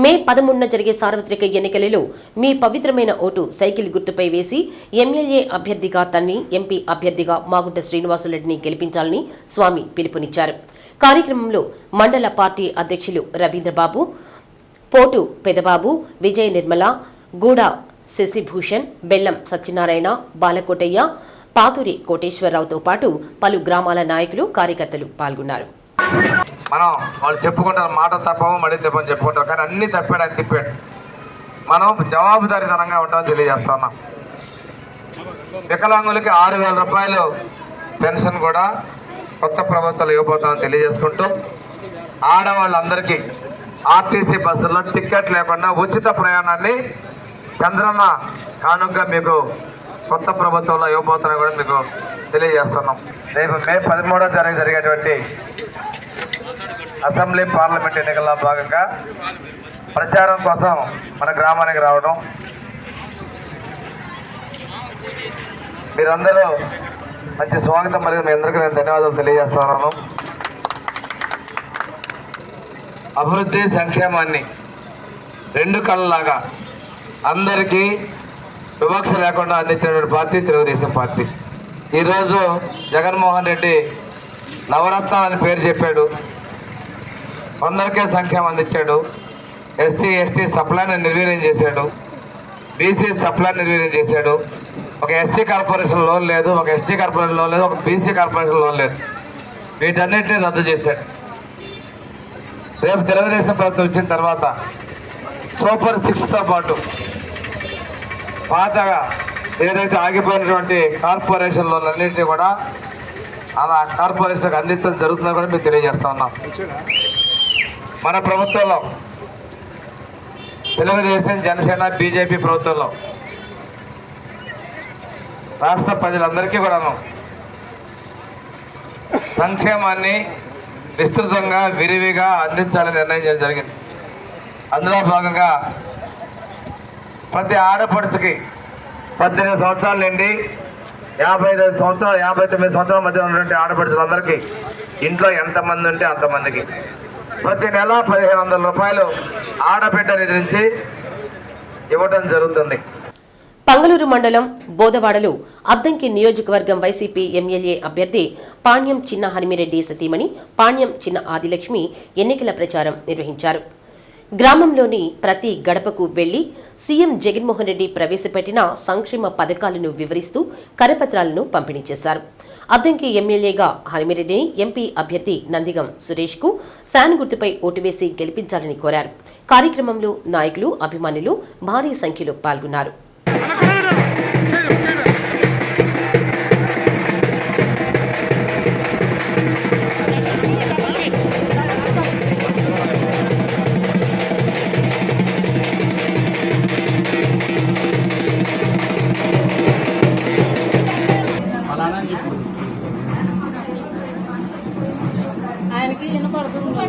మే 13న జరిగే సార్వత్రిక ఎన్నికలలో మీ పవిత్రమైన ఓటు సైకిల్ గుర్తుపై వేసి ఎమ్మెల్యే అభ్యర్థిగా తన్ని, ఎంపీ అభ్యర్థిగా మాగుంట శ్రీనివాసులరెడ్డిని గెలిపించాలని స్వామి పిలుపునిచ్చారు. కార్యక్రమంలో మండల పార్టీ అధ్యక్షులు రవీంద్రబాబు, పోటు పెదబాబు, విజయ నిర్మల, గూడ శశిభూషణ్, బెల్లం సత్యనారాయణ, బాలకోటయ్య, పాతూరి కోటేశ్వరరావుతో పాటు పలు గ్రామాల నాయకులు, కార్యకర్తలు పాల్గొన్నారు. మనం వాళ్ళు చెప్పుకుంటారు, మాట తప్పము మడి తప్పని చెప్పుకుంటారు, కానీ అన్ని తప్పాడు అని తిప్పాడు. మనం జవాబుదారీతనంగా ఉంటామని తెలియజేస్తున్నాం. వికలాంగులకి 6,000 రూపాయలు పెన్షన్ కూడా కొత్త ప్రభుత్వాలు ఇవ్వబోతామని తెలియజేసుకుంటూ, ఆడవాళ్ళందరికీ ఆర్టీసీ బస్సుల్లో టికెట్ లేకుండా ఉచిత ప్రయాణాన్ని చంద్రన్న కానుక మీకు కొత్త ప్రభుత్వంలో ఇవ్వబోతున్నా కూడా మీకు తెలియజేస్తున్నాం. రేపు మే 13వ తారీఖు జరిగేటువంటి అసెంబ్లీ, పార్లమెంట్ ఎన్నికల్లో భాగంగా ప్రచారం కోసం మన గ్రామానికి రావడం, మీరందరూ మంచి స్వాగతం మరియు మీ అందరికీ నేను ధన్యవాదాలు తెలియజేస్తున్నాను. అభివృద్ధి సంక్షేమాన్ని రెండు కళ్ళలాగా అందరికీ వివక్ష లేకుండా అందించినటువంటి పార్టీ తెలుగుదేశం పార్టీ. ఈరోజు జగన్మోహన్ రెడ్డి నవరత్నాలని పేరు చెప్పాడు, కొందరికే సంక్షేమం అందించాడు. ఎస్సీ ఎస్టీ సప్లైని నిర్వీర్యం చేశాడు, బీసీ సప్లైని నిర్వీర్యం చేశాడు. ఒక ఎస్సీ కార్పొరేషన్ లోన్ లేదు, ఒక ఎస్టీ కార్పొరేషన్ లోన్ లేదు, ఒక బీసీ కార్పొరేషన్ లోన్ లేదు. వీటన్నిటిని రద్దు చేశాడు. రేపు తెలుగుదేశం ప్రభుత్వం వచ్చిన తర్వాత సూపర్ 6తో పాటు పాతగా ఏదైతే ఆగిపోయినటువంటి కార్పొరేషన్ లోన్లన్నింటినీ కూడా అలా కార్పొరేషన్కి అందించడం జరుగుతుందని కూడా మీకు తెలియజేస్తా ఉన్నాం. మన ప్రభుత్వంలో తెలుగుదేశం, జనసేన, బీజేపీ ప్రభుత్వంలో రాష్ట్ర ప్రజలందరికీ కూడాను సంక్షేమాన్ని విస్తృతంగా విరివిగా అందించాలని నిర్ణయం చేయడం జరిగింది. అందులో భాగంగా ప్రతి ఆడపడుచుకి 18 సంవత్సరాల నుండి 55 సంవత్సరాలు 59 సంవత్సరాల మధ్య ఉన్నటువంటి ఆడపడుచులందరికీ ఇంట్లో ఎంతమంది ఉంటే అంతమందికి ప్రతి నెల 1500 రూపాయలు ఆడబిడ్డ నిధి నుంచి ఇవ్వడం జరుగుతుంది. పంగలూరు మండలం బోదవాడలో అద్దంకి నియోజకవర్గం వైసీపీ ఎమ్మెల్యే అభ్యర్థి పాణ్యం చిన్న హనిమిరెడ్డి సతీమణి పాణ్యం చిన్న ఆదిలక్ష్మి ఎన్నికల ప్రచారం నిర్వహించారు. గ్రామంలోని ప్రతి గడపకు వెళ్లి సీఎం జగన్మోహన్ రెడ్డి ప్రవేశపెట్టిన సంక్షేమ పథకాలను వివరిస్తూ కరపత్రాలను పంపిణీ చేశారు. అద్దంకి ఎమ్మెల్యేగా హనిమిరెడ్డిని ఎంపీ అభ్యర్థి నందిగం సురేష్ కు ఫ్యాన్ గుర్తుపై ఓటు వేసి గెలిపించాలని కోరారు. కార్యక్రమంలో నాయకులు, అభిమానులు భారీ సంఖ్యలో పాల్గొన్నారు. ఆయనకి వినపడుతుంది.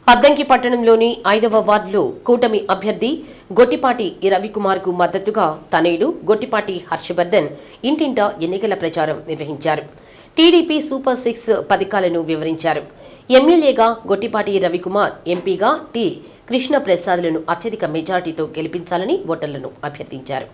అద్దంకి పట్టణంలోని 5వ వార్డులో కూటమి అభ్యర్థి గొట్టిపాటి రవికుమార్ కు మద్దతుగా తనయుడు గొట్టిపాటి హర్షవర్ధన్ ఇంటింటా ఎన్నికల ప్రచారం నిర్వహించారు. టీడీపీ సూపర్ 6 పథకాలను వివరించారు. ఎమ్మెల్యేగా గొట్టిపాటి రవికుమార్, ఎంపీగా టి కృష్ణప్రసాద్లను అత్యధిక మెజార్టీతో గెలిపించాలని ఓటర్లను అభ్యర్థించారు.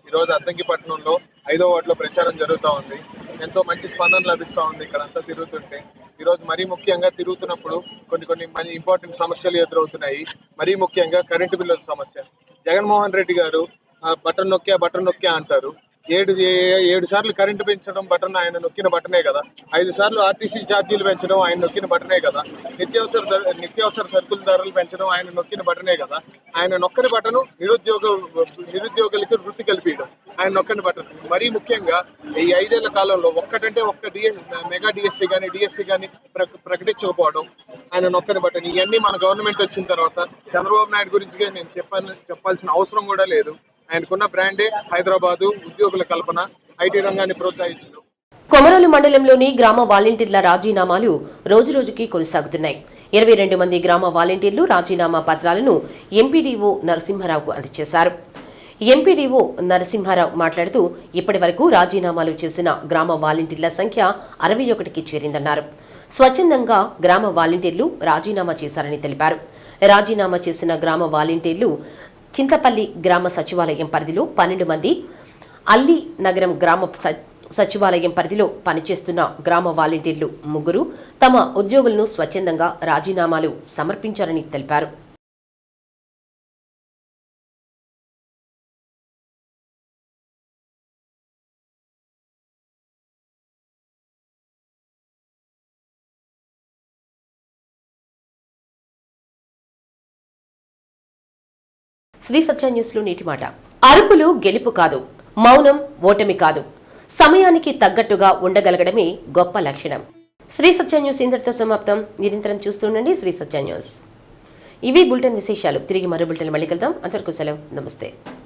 ఈరోజు అద్దంకిపట్నంలో 5వ వార్డులో ప్రచారం జరుగుతూ ఉంది. ఎంతో మంచి స్పందన లభిస్తూ ఉంది ఇక్కడంతా తిరుగుతుంటే. ఈరోజు మరీ ముఖ్యంగా తిరుగుతున్నప్పుడు కొన్ని ఇంపార్టెంట్ సమస్యలు ఎదురవుతున్నాయి. మరీ ముఖ్యంగా కరెంటు బిల్లుల సమస్య. జగన్మోహన్ రెడ్డి గారు బటన్ నొక్కా అంటారు. 7 సార్లు కరెంటు పెంచడం బటన్ ఆయన నొక్కిన బటనే కదా. 5 సార్లు ఆర్టీసీ ఛార్జీలు పెంచడం ఆయన నొక్కిన బటనే కదా. నిత్యావసర సరుకుల ధరలు పెంచడం ఆయన నొక్కిన బటనే కదా. ఆయన నొక్కని బటను నిరుద్యోగులకి వృత్తి కల్పించడం ఆయన నొక్కని బటన్. మరీ ముఖ్యంగా ఈ 5 ఏళ్ల కాలంలో ఒక్క మెగా డిఎస్సీ కానీ డిఎస్సీ కానీ ప్రకటించకపోవడం ఆయన నొక్కని బటన్. ఇవన్నీ మన గవర్నమెంట్ వచ్చిన తర్వాత చంద్రబాబు నాయుడు గురించి నేను చెప్పాల్సిన అవసరం కూడా లేదు. ఆయనకున్న బ్రాండే హైదరాబాదు, ఉద్యోగుల కల్పన, ఐటీ రంగాన్ని ప్రోత్సహించడం. కొమరోలు మండలంలోని గ్రామ వాలంటీర్ల రాజీనామాలు రోజురోజుకి కొనసాగుతున్నాయి. 22 మంది గ్రామ వాలంటీర్లు రాజీనామా పత్రాలను ఎంపీడీఓ నరసింహారావుకు అందజేశారు. ఎంపీడీఓ నరసింహారావు మాట్లాడుతూ ఇప్పటి వరకు రాజీనామాలు చేసిన గ్రామ వాలంటీర్ల సంఖ్య 61కి చేరిందన్నారు. స్వచ్ఛందంగా గ్రామ వాలంటీర్లు రాజీనామా చేశారని తెలిపారు. రాజీనామా చేసిన గ్రామ వాలంటీర్లు చింతపల్లి గ్రామ సచివాలయం పరిధిలో 12 మంది, అల్లి నగరం గ్రామ సచివాలయం పరిధిలో పనిచేస్తున్న గ్రామ వాలంటీర్లు 3 తమ ఉద్యోగులను స్వచ్ఛందంగా రాజీనామాలు సమర్పించారని తెలిపారు. శ్రీ సత్య న్యూస్లో నేటి మాట. అరుపులు గెలుపు కాదు, మౌనం ఓటమి కాదు, సమయానికి తగ్గట్టుగా ఉండగలగడమే గొప్ప లక్షణం. శ్రీ సత్య న్యూస్ ఇంతటితో సమాప్తం. నిరంతరం చూస్తుండండి శ్రీ సత్య న్యూస్. ఇవి బులెటిన్ విశేషాలు. తిరిగి మరో బులెటిన్ మళ్ళీ కలుద్దాం. అంతవరకు సెలవు. నమస్తే.